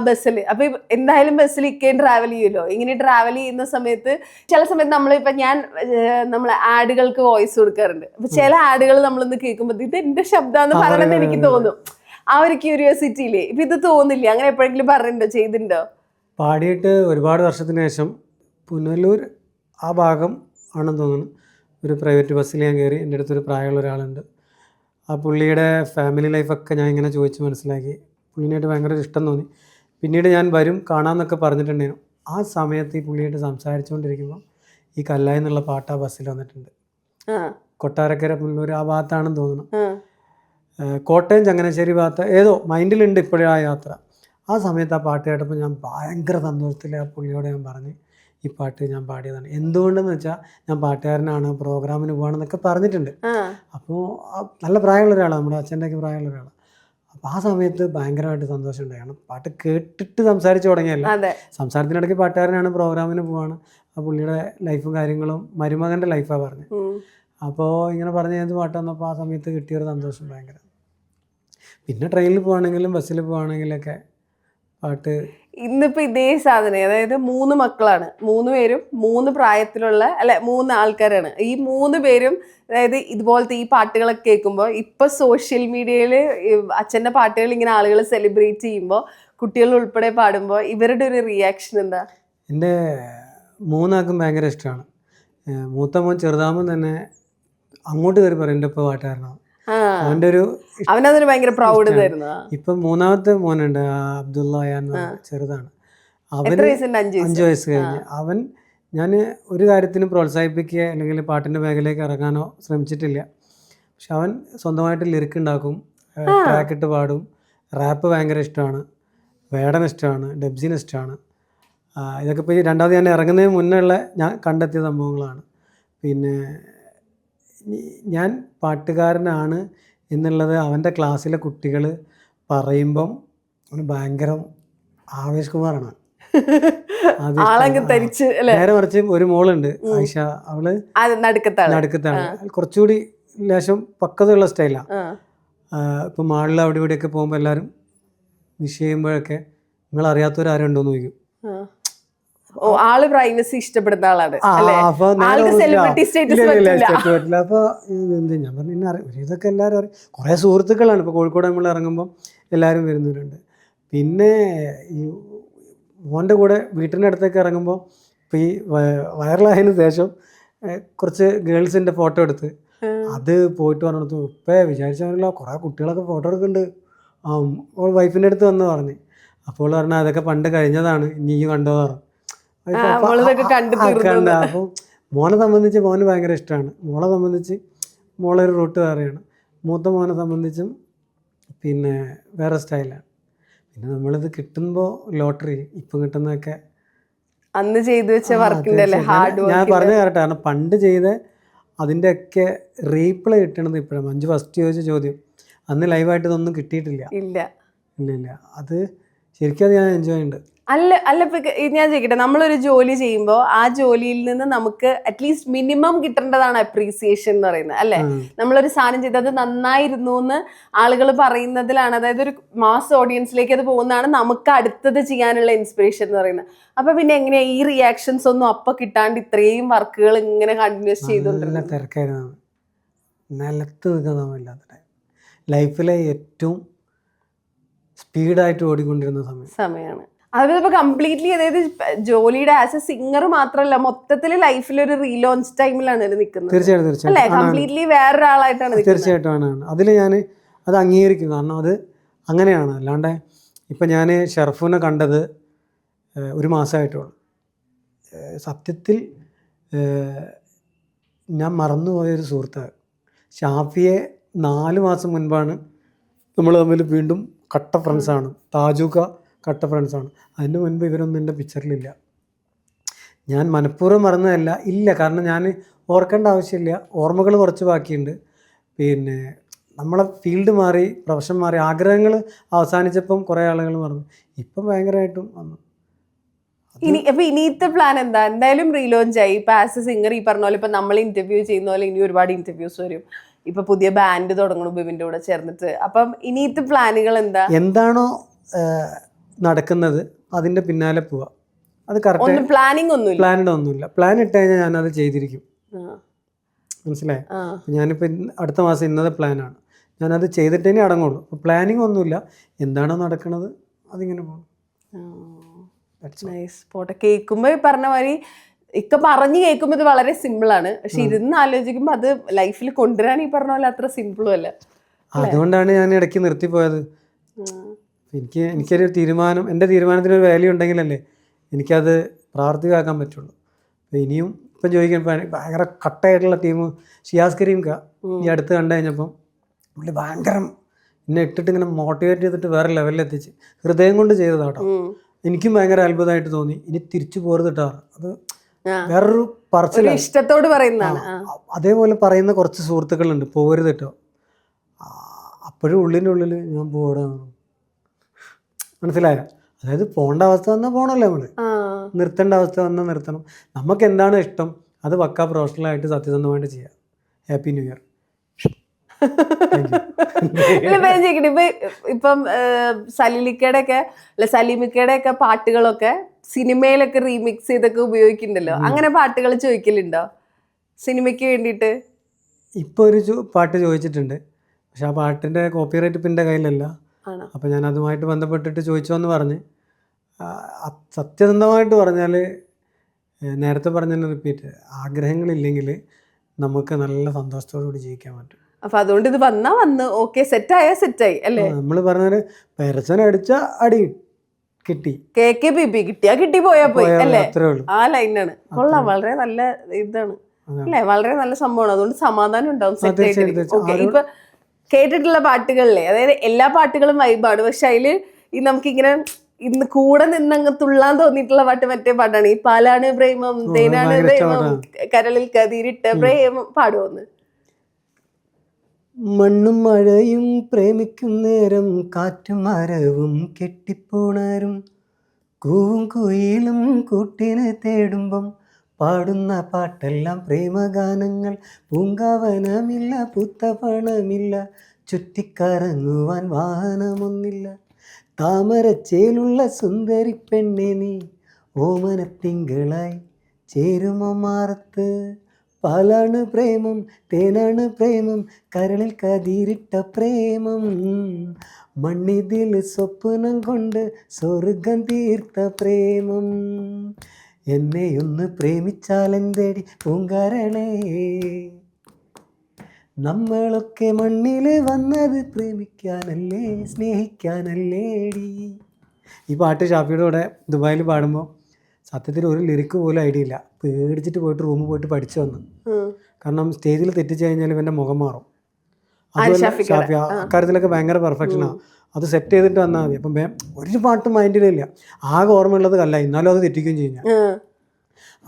ബസ്സിൽ. അപ്പൊ എന്തായാലും ബസ്സിൽ ഇക്കേം ട്രാവൽ ചെയ്യുമല്ലോ. ഇങ്ങനെ ട്രാവൽ ചെയ്യുന്ന സമയത്ത് ചില സമയത്ത് നമ്മൾ ആഡുകൾക്ക് വോയിസ് കൊടുക്കാറുണ്ട്. അപ്പൊ ചില ആഡുകൾ നമ്മളൊന്ന് കേൾക്കുമ്പോൾ ഇത് എന്റെ ശബ്ദമാണെന്ന് പറയണമെന്ന് എനിക്ക് തോന്നും. ആ ഒരു ക്യൂരിയോസിറ്റി ഇല്ലേ? ഇപ്പൊ ഇത് തോന്നില്ലേ? അങ്ങനെ എപ്പോഴെങ്കിലും പറഞ്ഞിട്ടുണ്ടോ, ചെയ്തിട്ടുണ്ടോ? പാടിയിട്ട് ഒരുപാട് വർഷത്തിന് ശേഷം പുനലൂർ ആ ഭാഗം ആണെന്ന് തോന്നുന്നു ഒരു പ്രൈവറ്റ് ബസ്സിൽ ഞാൻ കയറി. എൻ്റെ അടുത്തൊരു പ്രായമുള്ള ഒരാളുണ്ട്. ആ പുള്ളിയുടെ ഫാമിലി ലൈഫൊക്കെ ഞാൻ ഇങ്ങനെ ചോദിച്ച് മനസ്സിലാക്കി. പുള്ളിനായിട്ട് ഭയങ്കര ഇഷ്ടം തോന്നി. പിന്നീട് ഞാൻ വരും കാണാമെന്നൊക്കെ പറഞ്ഞിട്ടുണ്ടായിരുന്നു. ആ സമയത്ത് ഈ പുള്ളിയായിട്ട് സംസാരിച്ചുകൊണ്ടിരിക്കുമ്പോൾ ഈ കല്ലായി എന്നുള്ള പാട്ട് ആ ബസ്സിൽ വന്നിട്ടുണ്ട്. കൊട്ടാരക്കര പുനലൂർ ആ ഭാഗത്താണെന്ന് തോന്നുന്നു. കോട്ടയം ചങ്ങനാശ്ശേരി ഭാഗത്ത് ഏതോ മൈൻഡിലുണ്ട് ഇപ്പോഴും ആ യാത്ര. ആ സമയത്ത് ആ പാട്ട് കേട്ടപ്പോൾ ഞാൻ ഭയങ്കര സന്തോഷത്തിൽ ആ പുള്ളിയോട് ഞാൻ പറഞ്ഞ് ഈ പാട്ട് ഞാൻ പാടിയതാണ്. എന്തുകൊണ്ടെന്ന് വെച്ചാൽ ഞാൻ പാട്ടുകാരനാണ്, പ്രോഗ്രാമിന് പോകണമെന്നൊക്കെ പറഞ്ഞിട്ടുണ്ട്. അപ്പോൾ നല്ല പ്രായമുള്ള ഒരാളാണ്, നമ്മുടെ അച്ഛൻ്റെ ഒക്കെ പ്രായമുള്ള ഒരാളാണ്. അപ്പോൾ ആ സമയത്ത് ഭയങ്കരമായിട്ട് സന്തോഷം ഉണ്ടായി. കാരണം പാട്ട് കേട്ടിട്ട് സംസാരിച്ച് തുടങ്ങിയല്ല, അതെ. സംസാരത്തിനിടയ്ക്ക് പാട്ടുകാരനാണ്, പ്രോഗ്രാമിന് പോവാണ്, ആ പുള്ളിയുടെ ലൈഫും കാര്യങ്ങളും മരുമകൻ്റെ ലൈഫാണ് പറഞ്ഞത്. അപ്പോൾ ഇങ്ങനെ പറഞ്ഞ് കഴിഞ്ഞ പാട്ട് വന്നപ്പോൾ ആ സമയത്ത് കിട്ടിയൊരു സന്തോഷം ഭയങ്കര. പിന്നെ ട്രെയിനിൽ പോവാണെങ്കിലും ബസ്സിൽ പോവാണെങ്കിലൊക്കെ പാട്ട്. ഇന്നിപ്പോ ഇതേ സാധനം, അതായത് 3 മക്കളാണ്, 3 പേരും 3 പ്രായത്തിലുള്ള 3 ആൾക്കാരാണ്. ഈ 3 പേരും അതായത് ഇതുപോലത്തെ ഈ പാട്ടുകളൊക്കെ കേൾക്കുമ്പോൾ ഇപ്പൊ സോഷ്യൽ മീഡിയയിൽ അച്ഛൻ്റെ പാട്ടുകൾ ഇങ്ങനെ ആളുകൾ സെലിബ്രേറ്റ് ചെയ്യുമ്പോൾ കുട്ടികൾ ഉൾപ്പെടെ പാടുമ്പോൾ ഇവരുടെ ഒരു റിയാക്ഷൻ എന്താ? എൻ്റെ 3 ആൾക്കും ഭയങ്കര ഇഷ്ടമാണ്. മൂത്ത മോൻ ചെറുതാകുമ്പോൾ തന്നെ അങ്ങോട്ട് കയറി പറയും എൻ്റെ ഇപ്പോൾ പാട്ടുകാരനാണ്. അവൻ്റെ ഒരു അവനതൊരു ഭയങ്കര പ്രൗഡ് ഇതായിരുന്നു. ഇപ്പം 3ാമത്തെ മോനുണ്ട്, അബ്ദുള്ള എന്ന്, ചെറുതാണ്. അവന് 5 വയസ്സ് കഴിഞ്ഞ്. ഞാൻ ഒരു കാര്യത്തിനും പ്രോത്സാഹിപ്പിക്കുക അല്ലെങ്കിൽ പാട്ടിൻ്റെ മേഖലയിലേക്ക് ഇറങ്ങാനോ ശ്രമിച്ചിട്ടില്ല. പക്ഷെ അവൻ സ്വന്തമായിട്ട് ലിറിക്ക് ഉണ്ടാക്കും, ട്രാക്കിട്ട് പാടും. റാപ്പ് ഭയങ്കര ഇഷ്ടമാണ്, വേടൻ ഇഷ്ടമാണ്, ഡബ്സിന് ഇഷ്ടമാണ്. ഇതൊക്കെ ഇപ്പോൾ രണ്ടാമത് ഞാൻ ഇറങ്ങുന്നതിന് മുന്നേ ഉള്ള ഞാൻ കണ്ടെത്തിയ സംഭവങ്ങളാണ്. പിന്നെ ഞാൻ പാട്ടുകാരനാണ് എന്നുള്ളത് അവൻ്റെ ക്ലാസ്സിലെ കുട്ടികൾ പറയുമ്പം അവന് ഭയങ്കര ആവേശകുമാറാണ്. നേരെ മറിച്ച് ഒരു മോളുണ്ട് ആയിഷ, അവള് നടുക്കത്താണ്, കുറച്ചുകൂടി ലേശം പക്വതയുള്ള സ്റ്റൈലാണ്. ഇപ്പം മാളിൽ അവിടെ ഇവിടെയൊക്കെ പോകുമ്പോൾ എല്ലാവരും വിഷ് ചെയ്യുമ്പോഴൊക്കെ നിങ്ങൾ അറിയാത്തവരാരും ഉണ്ടോയെന്ന് ചോദിക്കും. ആള് പ്രൈവസി ഇഷ്ടപ്പെടുന്ന ആളാണ്. അപ്പൊ ഞാൻ പറഞ്ഞു ഇതൊക്കെ എല്ലാവരും അറിയും. കുറേ സുഹൃത്തുക്കളാണ് ഇപ്പോൾ കോഴിക്കോട് നമ്മൾ ഇറങ്ങുമ്പം എല്ലാവരും വരുന്നവരുണ്ട്. പിന്നെ ഈ മോൻ്റെ കൂടെ വീട്ടിൻ്റെ അടുത്തേക്ക് ഇറങ്ങുമ്പോൾ ഇപ്പോൾ ഈ വൈറലായതിനു ശേഷം കുറച്ച് ഗേൾസിൻ്റെ ഫോട്ടോ എടുത്ത് അത് പോയിട്ട് പറഞ്ഞു, ഇപ്പം വിചാരിച്ചാണല്ലോ കുറേ കുട്ടികളൊക്കെ ഫോട്ടോ എടുക്കുന്നുണ്ട്. വൈഫിൻ്റെ അടുത്ത് വന്ന് പറഞ്ഞു. അപ്പോൾ പറഞ്ഞാൽ അതൊക്കെ പണ്ട് കഴിഞ്ഞതാണ്, നീ കണ്ടോ പറഞ്ഞു. അപ്പോൾ മോനെ സംബന്ധിച്ച് മോന് ഭയങ്കര ഇഷ്ടമാണ്. മോളെ സംബന്ധിച്ച് മോളൊരു റൂട്ട് വേറെയാണ്. മൂത്ത മോനെ സംബന്ധിച്ചും പിന്നെ വേറെ സ്റ്റൈലാണ്. പിന്നെ നമ്മളിത് കിട്ടുമ്പോൾ ലോട്ടറി ഇപ്പം കിട്ടുന്നതൊക്കെ അന്ന് ചെയ്തു വെച്ച വർക്കിൻ്റെ ഞാൻ പറഞ്ഞു കറക്റ്റ്. കാരണം പണ്ട് ചെയ്ത അതിൻ്റെയൊക്കെ റീപ്ലൈ കിട്ടണത് ഇപ്പോഴാണ്. മഞ്ജു ഫസ്റ്റ് ചോദിച്ച ചോദ്യം അന്ന് ലൈവായിട്ട് ഇതൊന്നും കിട്ടിയിട്ടില്ല. ഇല്ല അത് ശരിക്കും അത് ഞാൻ എൻജോയ് ഉണ്ട്. അല്ല ഇപ്പൊ ഞാൻ ചോദിക്കട്ടെ, നമ്മളൊരു ജോലി ചെയ്യുമ്പോൾ ആ ജോലിയിൽ നിന്ന് നമുക്ക് അറ്റ്ലീസ്റ്റ് മിനിമം കിട്ടേണ്ടതാണ് അപ്രീസിയേഷൻ എന്ന് പറയുന്നത്, അല്ലെ? നമ്മളൊരു സാധനം ചെയ്തത് നന്നായിരുന്നു എന്ന് ആളുകൾ പറയുന്നതിലാണ്, അതായത് ഒരു മാസ് ഓഡിയൻസിലേക്ക് അത് പോകുന്നതാണ് നമുക്ക് അടുത്തത് ചെയ്യാനുള്ള ഇൻസ്പിറേഷൻ എന്ന് പറയുന്നത്. അപ്പൊ പിന്നെ എങ്ങനെയാ ഈ റിയാക്ഷൻസ് ഒന്നും അപ്പൊ കിട്ടാണ്ട് ഇത്രയും വർക്കുകൾ ഇങ്ങനെ കണ്ടിന്യൂസ് ചെയ്തോണ്ടിരുന്നത്? തിരക്കായിരുന്നു, നിലത്ത് നിൽക്കുന്നല്ലാത്ത ലൈഫിലെ ഏറ്റവും സ്പീഡായിട്ട് ഓടിക്കൊണ്ടിരുന്ന സമയമാണ്. അതുപോലെ ഇപ്പൊ കംപ്ലീറ്റ്ലി, അതായത് ജോലിയുടെ ആസ് എ സിംഗർ മാത്രമല്ല, മൊത്തത്തിൽ ലൈഫിലൊരു റീലോഞ്ച് ടൈമിലാണ് നിൽക്കുന്നത്. തീർച്ചയായിട്ടും അല്ലേ? കംപ്ലീറ്റ്ലി വേറൊരാളായിട്ടാണ്. തീർച്ചയായിട്ടും ആണ്. അതിൽ ഞാൻ അത് അംഗീകരിക്കും. കാരണം അത് അങ്ങനെയാണ്. അല്ലാണ്ട് ഇപ്പം ഞാൻ ഷെർഫുവിനെ കണ്ടത് 1 മാസമായിട്ടുള്ളൂ. സത്യത്തിൽ ഞാൻ മറന്നുപോയൊരു സുഹൃത്താണ് ഷാഫിയെ. 4 മാസം മുൻപാണ് നമ്മൾ തമ്മിൽ വീണ്ടും കട്ട ഫ്രണ്ട്സാണ്. താജുക കട്ട ഫ്രണ്ട്സാണ്. അതിന് മുൻപ് ഇവരൊന്നും എൻ്റെ പിക്ചറിലില്ല. ഞാൻ മനഃപൂർവ്വം മറന്നതല്ല, ഇല്ല. കാരണം ഞാൻ ഓർക്കേണ്ട ആവശ്യമില്ല, ഓർമ്മകൾ കുറച്ച് ബാക്കിയുണ്ട്. പിന്നെ നമ്മളെ ഫീൽഡ് മാറി, പ്രൊഫഷൻ മാറി, ആഗ്രഹങ്ങൾ അവസാനിച്ചപ്പം കുറേ ആളുകൾ മറന്നു. ഇപ്പം ഭയങ്കരമായിട്ടും വന്നു. അപ്പൊ ഇനിയത്തെ പ്ലാൻ എന്താ? എന്തായാലും റീലോഞ്ച് ആയി. ഇപ്പൊ ആസ് എ സിംഗർ ഈ പറഞ്ഞ പോലെ ഇപ്പൊ നമ്മൾ ഇന്റർവ്യൂ ചെയ്യുന്ന പോലെ ഇനി ഒരുപാട് ഇന്റർവ്യൂസ് വരും. ഇപ്പൊ പുതിയ ബാൻഡ് തുടങ്ങണു ബിബിന്റെ കൂടെ ചേർന്നിട്ട്. അപ്പം ഇനിയത്തെ പ്ലാനുകൾ എന്താ? എന്താണോ നടക്കുന്നത് അതിന്റെ പിന്നാലെ പോവാ. അത് കറക്റ്റ്. പ്ലാനിങ് ഒന്നുമില്ല. പ്ലാൻ ഇട്ട് കഴിഞ്ഞാൽ ഞാനത് ചെയ്തിരിക്കും. മനസ്സിലായി? ഞാനിപ്പോൾ അടുത്ത മാസം ഇന്നത്തെ പ്ലാനാണ്, ഞാനത് ചെയ്തിട്ടേ അടങ്ങുള്ളൂ. അപ്പോൾ പ്ലാനിങ് ഒന്നുമില്ല, എന്താണോ നടക്കുന്നത് അതിങ്ങനെ പോകും. പോട്ടെ. കേൾക്കുമ്പോൾ ഈ പറഞ്ഞ മാതിരി ഇക്ക പറഞ്ഞ് കേൾക്കുമ്പോൾ ഇത് വളരെ സിമ്പിളാണ്, പക്ഷെ ഇരുന്ന് ആലോചിക്കുമ്പോൾ അത് ലൈഫിൽ കൊണ്ടുവരാൻ ഈ പറഞ്ഞ പോലെ അത്ര സിമ്പിളും അല്ല. അതുകൊണ്ടാണ് ഞാൻ ഇടയ്ക്ക് നിർത്തിപ്പോയത്. എനിക്കൊരു തീരുമാനം, എൻ്റെ തീരുമാനത്തിനൊരു വാല്യൂ ഉണ്ടെങ്കിലല്ലേ എനിക്കത് പ്രാവർത്തികമാക്കാൻ പറ്റുള്ളൂ. അപ്പോൾ ഇനിയും ഇപ്പം ചോദിക്കാൻ ഭയങ്കര കട്ടയായിട്ടുള്ള ടീം ഷിയാസ് കരീം ഈ അടുത്ത് കണ്ടു കഴിഞ്ഞപ്പം പുള്ളി ഭയങ്കര എന്നെ ഇട്ടിട്ട് ഇങ്ങനെ മോട്ടിവേറ്റ് ചെയ്തിട്ട് വേറെ ലെവലിലെത്തിച്ച് ഹൃദയം കൊണ്ട് ചെയ്തതാട്ടോ. എനിക്കും ഭയങ്കര അത്ഭുതമായിട്ട് തോന്നി. ഇനി തിരിച്ചു പോരുതിട്ടാ, അത് വേറൊരു പറച്ചിലാണ്, ഇഷ്ടത്തോട് പറയുന്നതാണ്. അതേപോലെ പറയുന്ന കുറച്ച് സുഹൃത്തുക്കളുണ്ട്, പോരുത് കേട്ടോ. അപ്പോഴും ഉള്ളിൻ്റെ ഉള്ളിൽ ഞാൻ പോടാ, മനസ്സിലായോ? അതായത് പോകേണ്ട അവസ്ഥ വന്നാൽ പോകണമല്ലോ നമ്മൾ, നിർത്തേണ്ട അവസ്ഥ വന്നാൽ നിർത്തണം. നമുക്ക് എന്താണ് ഇഷ്ടം അത് പക്കാ പ്രൊഫഷണലായിട്ട് സത്യസന്ധമായിട്ട് ചെയ്യാം. Happy new year. ഇപ്പം സലീലിക്കയുടെ ഒക്കെ അല്ല സലീമിക്കയുടെ ഒക്കെ പാട്ടുകളൊക്കെ സിനിമയിലൊക്കെ റീമിക്സ് ചെയ്തൊക്കെ ഉപയോഗിക്കുന്നുണ്ടല്ലോ. അങ്ങനെ പാട്ടുകൾ ചോദിക്കലുണ്ടോ സിനിമയ്ക്ക് വേണ്ടിയിട്ട്? ഇപ്പോൾ ഒരു പാട്ട് ചോദിച്ചിട്ടുണ്ട്, പക്ഷെ ആ പാട്ടിൻ്റെ കോപ്പിറൈറ്റ് ഇപ്പം എൻ്റെ കയ്യിലല്ല. അപ്പോൾ ഞാൻ അതുമായിട്ട് ബന്ധപ്പെട്ടിട്ട് ചോദിച്ചോന്ന് പറഞ്ഞ്, സത്യസന്ധമായിട്ട് പറഞ്ഞാൽ നേരത്തെ പറഞ്ഞതിന് റിപ്പീറ്റ്, ആഗ്രഹങ്ങളില്ലെങ്കിൽ നമുക്ക് നല്ല സന്തോഷത്തോടുകൂടി ജീവിക്കാൻ പറ്റും. അപ്പൊ അതുകൊണ്ട് ഇത് വന്ന് ഓക്കെ സെറ്റായി അല്ലേ? നമ്മൾ പറഞ്ഞാൽ പെരച്ചനടിച്ച അടി കിട്ടി, KKBB കിട്ടിയാ കിട്ടി പോയാ പോയി അല്ലേ? അത്രേ ഉള്ളൂ. ആ ലൈനാണ്. കൊള്ളാം, വളരെ നല്ല ഇതാണ് അല്ലേ? വളരെ നല്ല സംഭവമാണ്. അതുകൊണ്ട് സമാധാനം ഉണ്ടാവും. സെറ്റ് ആയിട്ട് ഇപ്പൊ കേട്ടിട്ടുള്ള പാട്ടുകളിലെ, അതായത് എല്ലാ പാട്ടുകളും വൈബാണ്, പക്ഷെ അതില് ഈ നമുക്കിങ്ങനെ ഇന്ന് കൂടെ നിന്നങ്ങ് തുള്ളാൻ തോന്നിയിട്ടുള്ള പാട്ട് മറ്റേ പാട്ടാണ് ഈ പാലാണ് പ്രേമം തേനാണ് പ്രേമം കരളിൽ കതിരിട്ട പ്രേമം. പാടുവോന്ന്? മണ്ണും മഴയും പ്രേമിക്കും നേരം കാറ്റും മരവും കെട്ടിപ്പോണാരും കൂവും കുയിലും കൂട്ടിന് തേടുമ്പം പാടുന്ന പാട്ടെല്ലാം പ്രേമഗാനങ്ങൾ. പൂങ്കാവനമില്ല, പുത്തപണമില്ല, ചുറ്റിക്കറങ്ങുവാൻ വാഹനമൊന്നില്ല, താമരച്ചേലുള്ള സുന്ദരി പെണ്ണെ നീ ഓമനത്തിങ്കളായി ചേരുമോ മാറത്ത്. പാലാണ് പ്രേമം തേനാണ് പ്രേമം കരളിൽ കതിരിട്ട പ്രേമം, മണ്ണിതിൽ സ്വപ്നം കൊണ്ട് സ്വർഗം തീർത്ത പ്രേമം. എന്നെയൊന്ന് പ്രേമിച്ചാലെന്തേടി പൂങ്കാരളേ, നമ്മളൊക്കെ മണ്ണിൽ വന്നത് പ്രേമിക്കാനല്ലേ സ്നേഹിക്കാനല്ലേടി. ഈ പാട്ട് ഷാഫിയുടെ കൂടെ ദുബായിൽ പാടുമ്പോൾ സത്യത്തിൽ ഒരു ലിറിക്ക് പോലും ഐഡിയ ഇല്ല. പേടിച്ചിട്ട് പോയിട്ട് റൂമിൽ പോയിട്ട് പഠിച്ചു വന്നു. കാരണം സ്റ്റേജിൽ തെറ്റിച്ച് കഴിഞ്ഞാൽ ഇവൻ്റെ മുഖം മാറും. അതുപോലെ ഷാഫി അക്കാര്യത്തിലൊക്കെ ഭയങ്കര പെർഫെക്ഷനാണ്. അത് സെറ്റ് ചെയ്തിട്ട് വന്നാൽ മതി. അപ്പം ഒരു പാട്ടും മൈൻഡിലില്ല, ആകെ ഓർമ്മയുള്ളത് കല്ല, എന്നാലും അത് തെറ്റിക്കുകയും ചെയ്യും.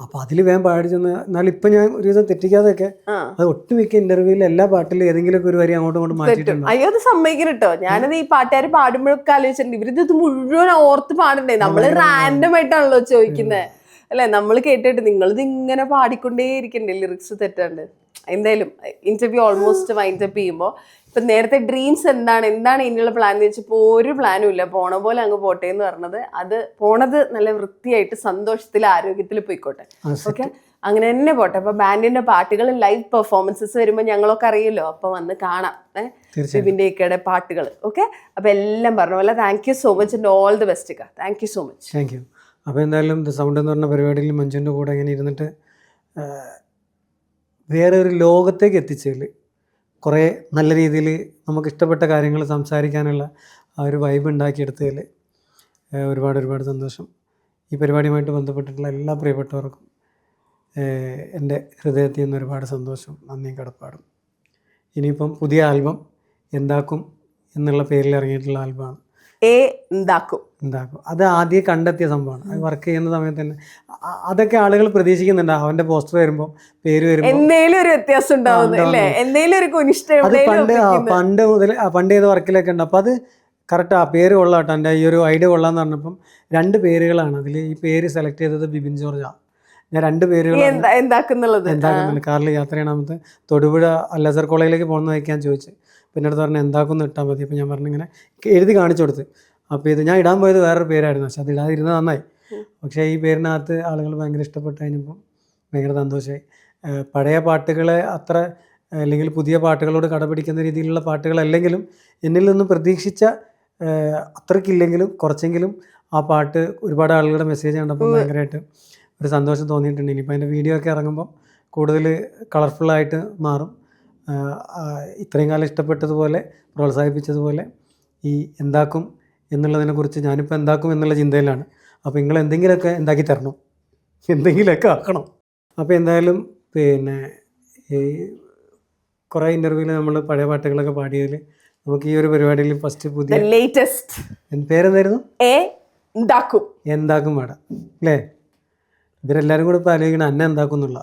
അപ്പം അതിൽ വേഗം പാടിച്ചെന്ന്. എന്നാലും ഇപ്പം ഞാൻ ഒരു ദിവസം തെറ്റിക്കാതെയൊക്കെ അത് ഒട്ടുമിക്ക ഇന്റർവ്യൂവിൽ എല്ലാ പാട്ടിലും ഏതെങ്കിലും ഒരു വരി അങ്ങോട്ടും ഇങ്ങോട്ടും മാറ്റിയിട്ടുണ്ട്. അയ്യോ അത് സമ്മതിക്കണം കേട്ടോ. ഞാനത് ഈ പാട്ടുകാർ പാടുമ്പോഴൊക്കെ ആലോചിച്ചിട്ടുണ്ട്, ഇവരിത് മുഴുവൻ ഓർത്ത് പാടണ്ടേ? നമ്മള് റാൻഡം ആയിട്ടാണല്ലോ ചോദിക്കുന്നത് അല്ലെ? നമ്മൾ കേട്ടിട്ട് നിങ്ങളിത് ഇങ്ങനെ പാടിക്കൊണ്ടേ ഇരിക്കണ്ടേ ലിറിക്സ് തെറ്റാണ്ട്. എന്തായാലും ഇന്റർവ്യൂ ഓൾമോസ്റ്റ് വൈൻഡ് അപ്പ് ചെയ്യുമ്പോൾ ഇപ്പൊ നേരത്തെ ഡ്രീംസ് എന്താണ് ഇനിയുള്ള പ്ലാൻ എന്ന് വെച്ചപ്പോൾ ഒരു പ്ലാനും ഇല്ല, പോണ പോലെ അങ്ങ് പോട്ടെ എന്ന് പറഞ്ഞത്. അത് പോണത് നല്ല വൃത്തിയായിട്ട് സന്തോഷത്തിൽ ആരോഗ്യത്തിൽ പോയിക്കോട്ടെ. ഓക്കെ, അങ്ങനെ തന്നെ പോട്ടെ. അപ്പൊ ബാൻഡിന്റെ പാട്ടുകൾ ലൈവ് പെർഫോമൻസസ് വരുമ്പോൾ ഞങ്ങളൊക്കെ അറിയല്ലോ, അപ്പൊ വന്ന് കാണാം ബിബിന്റെ ഒക്കെയുടെ പാട്ടുകൾ. ഓക്കെ, അപ്പൊ എല്ലാം പറഞ്ഞ പോലെ thank you so much and all the best. Thank you so much. Thank you. അപ്പോൾ എന്തായാലും ദ സൗണ്ട് എന്ന് പറഞ്ഞ പരിപാടിയിൽ മഞ്ജുവിൻ്റെ കൂടെ ഇങ്ങനെ ഇരുന്നിട്ട് വേറെ ഒരു ലോകത്തേക്ക് എത്തിച്ചതിൽ, കുറേ നല്ല രീതിയിൽ നമുക്ക് ഇഷ്ടപ്പെട്ട കാര്യങ്ങൾ സംസാരിക്കാനുള്ള ആ ഒരു വൈബ് ഉണ്ടാക്കിയെടുത്തതിൽ ഒരുപാട് സന്തോഷം. ഈ പരിപാടിയുമായിട്ട് ബന്ധപ്പെട്ടിട്ടുള്ള എല്ലാ പ്രിയപ്പെട്ടവർക്കും എൻ്റെ ഹൃദയത്തിൽ നിന്ന് ഒരുപാട് സന്തോഷം, നന്ദിയും കടപ്പാടും. ഇനിയിപ്പം പുതിയ ആൽബം എന്താക്കും എന്നുള്ള പേരിൽ ഇറങ്ങിയിട്ടുള്ള ആൽബമാണ് എന്താക്കും. അത് ആദ്യം കണ്ടെത്തിയ സംഭവമാണ്. അത് വർക്ക് ചെയ്യുന്ന സമയത്ത് തന്നെ അതൊക്കെ ആളുകൾ പ്രതീക്ഷിക്കുന്നുണ്ട്. അവന്റെ പോസ്റ്റർ വരുമ്പോൾ, പേര് വരുമ്പോൾ എന്തെങ്കിലും ഒരു വ്യത്യാസം ഉണ്ടാവുന്നില്ലേ? എന്തെങ്കിലും ഒരു അത് പണ്ട് ചെയ്ത വർക്കിലൊക്കെ ഉണ്ട്. അപ്പം അത് കറക്റ്റ് ആ പേര് കൊള്ളാട്ടോ, എൻ്റെ ഈ ഒരു ഐഡിയ കൊള്ളാന്ന് പറഞ്ഞപ്പം 2 പേരുകളാണ് അതിൽ. ഈ പേര് സെലക്ട് ചെയ്തത് ബിബിൻ ജോർജാണ്. ഞാൻ 2 പേരുകൾ എന്താക്കുന്നുള്ളത് കാറിൽ യാത്ര ചെയ്യണമത്തെ തൊടുപുഴ അല്ലസർ കോളേജിലേക്ക് പോകുന്ന വയ്ക്കാൻ ചോദിച്ചു. പിന്നെ അടുത്ത് പറഞ്ഞാൽ എന്താക്കുമെന്ന് ഇട്ടാൽ മതി. അപ്പോൾ ഞാൻ പറഞ്ഞിങ്ങനെ എഴുതി കാണിച്ചു കൊടുത്ത്. അപ്പോൾ ഇത് ഞാൻ ഇടാൻ പോയത് വേറൊരു പേരായിരുന്നു, പക്ഷെ അത് ഇടാതിരുന്നത് നന്നായി. പക്ഷേ ഈ പേരിനകത്ത് ആളുകൾ ഭയങ്കര ഇഷ്ടപ്പെട്ട് കഴിഞ്ഞപ്പോൾ ഭയങ്കര സന്തോഷമായി. പഴയ പാട്ടുകളെ അത്ര അല്ലെങ്കിൽ പുതിയ പാട്ടുകളോട് കടപിടിക്കുന്ന രീതിയിലുള്ള പാട്ടുകളല്ലെങ്കിലും എന്നിൽ നിന്നും പ്രതീക്ഷിച്ച അത്രയ്ക്കില്ലെങ്കിലും കുറച്ചെങ്കിലും ആ പാട്ട് ഒരുപാട് ആളുകളുടെ മെസ്സേജ് കണ്ടപ്പോൾ ഭയങ്കരമായിട്ട് ഒരു സന്തോഷം തോന്നിയിട്ടുണ്ട്. ഇനിയിപ്പോൾ അതിൻ്റെ വീഡിയോ ഒക്കെ ഇറങ്ങുമ്പോൾ കൂടുതൽ കളർഫുള്ളായിട്ട് മാറും. ഇത്രയും കാലം ഇഷ്ടപ്പെട്ടതുപോലെ പ്രോത്സാഹിപ്പിച്ചതുപോലെ ഈ എന്താക്കും എന്നുള്ളതിനെക്കുറിച്ച് ഞാനിപ്പോൾ എന്താക്കും എന്നുള്ള ചിന്തയിലാണ്. അപ്പോൾ നിങ്ങൾ എന്തെങ്കിലുമൊക്കെ എന്താക്കി തരണം, എന്തെങ്കിലുമൊക്കെ ആക്കണം. അപ്പോൾ എന്തായാലും പിന്നെ ഈ കുറേ ഇൻ്റർവ്യൂവിൽ നമ്മൾ പഴയ പാട്ടുകളൊക്കെ പാടിയതിൽ നമുക്ക് ഈ ഒരു പരിപാടിയിൽ ഫസ്റ്റ് പുതിയ ലേറ്റസ്റ്റ് പേരെന്തായിരുന്നു? എന്താക്കും പാടാം അല്ലേ? ഇവരെല്ലാവരും കൂടെ ഇപ്പോൾ ആലോചിക്കണം അന്ന എന്താക്കും എന്നുള്ള.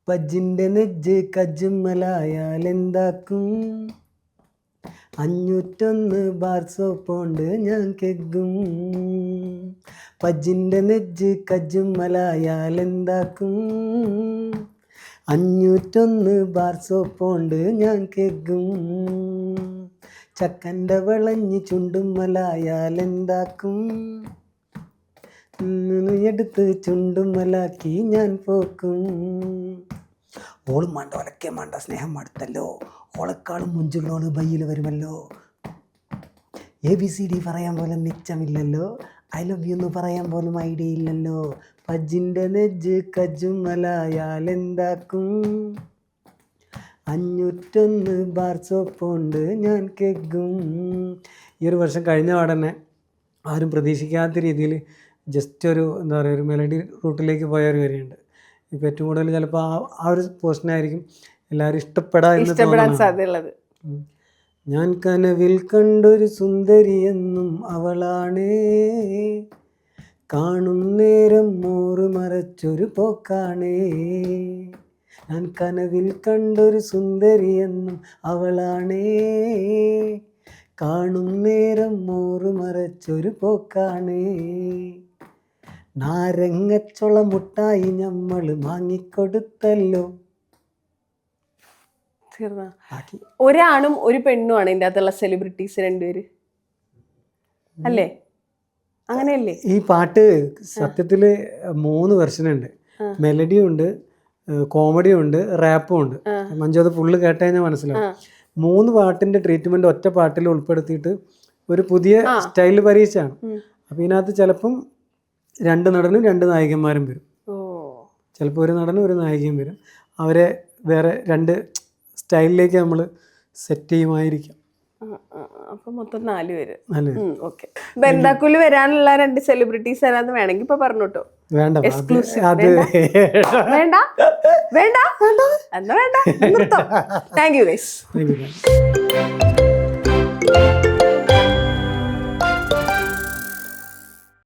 പജ്ജിൻ്റെ നെജ്ജ് കജ്ജുമ്മലായാൽ എന്താക്കും 501 ബാർ സോപ്പോണ്ട് ഞാൻ കെഗ്ഗും. പജ്ജിൻ്റെ നെജ്ജ് കജ്ജുമ്മലായാൽ എന്താക്കും 501 ബാർ സോപ്പോണ്ട് ഞാൻ കെഗ്ഗും. ചക്കൻ്റെ വിളഞ്ഞ് ചുണ്ടുമ്മലായാൽ എന്താക്കും എടുത്ത് ചുണ്ടുമ്മലാക്കി ഞാൻ പോക്കും. ഓളും വേണ്ട ഒലക്കെ വേണ്ട സ്നേഹം മടുത്തല്ലോ, ഓളെക്കാളും മുഞ്ചുള്ളോള് ബയ്യിൽ വരുമല്ലോ. ABCD പറയാൻ പോലും മിച്ചമില്ലല്ലോ, ഐ ലവ് യു എന്ന് പറയാൻ പോലും ഐഡിയ ഇല്ലല്ലോ. പജ്ജിൻ്റെ നെജ്ജ് കജ്ജുമ്മലായാൽ എന്താക്കും 501 ബാർ സോപ്പുണ്ട് ഞാൻ കെഗ്ഗും. ഈ ഒരു വർഷം കഴിഞ്ഞ പാടന്നെ ആരും പ്രതീക്ഷിക്കാത്ത രീതിയിൽ ജസ്റ്റ് ഒരു എന്താ പറയുക ഒരു മെലഡി റൂട്ടിലേക്ക് പോയ ഒരു കാര്യമുണ്ട്. ഇപ്പോൾ ഏറ്റവും കൂടുതൽ ചിലപ്പോൾ ആ ഒരു പോർഷനായിരിക്കും എല്ലാവരും ഇഷ്ടപ്പെടാൻ സാധ്യതയുള്ളത്. ഞാൻ കനവിൽ കണ്ടൊരു സുന്ദരി എന്നും അവളാണേ, കാണും നേരം മോറ് മറച്ചൊരു പോക്കാണേ. ഞാൻ കനവിൽ കണ്ടൊരു സുന്ദരി എന്നും അവളാണേ, കാണും നേരം മോറ് മറച്ചൊരു പോക്കാണേ. നാരങ്ങച്ചുള മുട്ടായി നമ്മൾ വാങ്ങിക്കൊടുത്തല്ലോ. ഒരാണും ഒരു പെണ്ണുമാണ് ഇതിൻ്റെ അകത്തുള്ള സെലിബ്രിറ്റീസ് രണ്ടുപേര് അല്ലേ? അങ്ങനെയല്ലേ? ഈ പാട്ട് സത്യത്തിൽ 3 വെർഷനുണ്ട്. മെലഡിയും ഉണ്ട്, കോമഡിയും ഉണ്ട്, റാപ്പും ഉണ്ട്. മഞ്ജു അത് ഫുള്ള് കേട്ട് കഴിഞ്ഞാൽ മനസ്സിലാവും. 3 പാട്ടിൻ്റെ ട്രീറ്റ്മെൻറ്റ് ഒറ്റ പാട്ടിൽ ഉൾപ്പെടുത്തിയിട്ട് ഒരു പുതിയ സ്റ്റൈൽ പരീക്ഷയാണ്. അപ്പോൾ ഇതിനകത്ത് ചിലപ്പം 2 നടനും 2 നായികന്മാരും വരും, ചിലപ്പോൾ ഒരു നടനും ഒരു നായികയും വരും. അവരെ വേറെ 2 സ്റ്റൈലിലേക്ക് നമ്മൾ സെറ്റ് ചെയ്യുമായിരിക്കും. അപ്പൊ മൊത്തം 4 പേര്. ഓക്കെ. ബന്ധാക്കുല് വരാനുള്ള 2 സെലിബ്രിറ്റീസ് ആരാന്ന് വേണമെങ്കിൽ ഇപ്പൊ പറഞ്ഞോട്ടോ. വേണ്ട വേണ്ട വേണ്ട എന്നാ വേണ്ട. Thank you guys.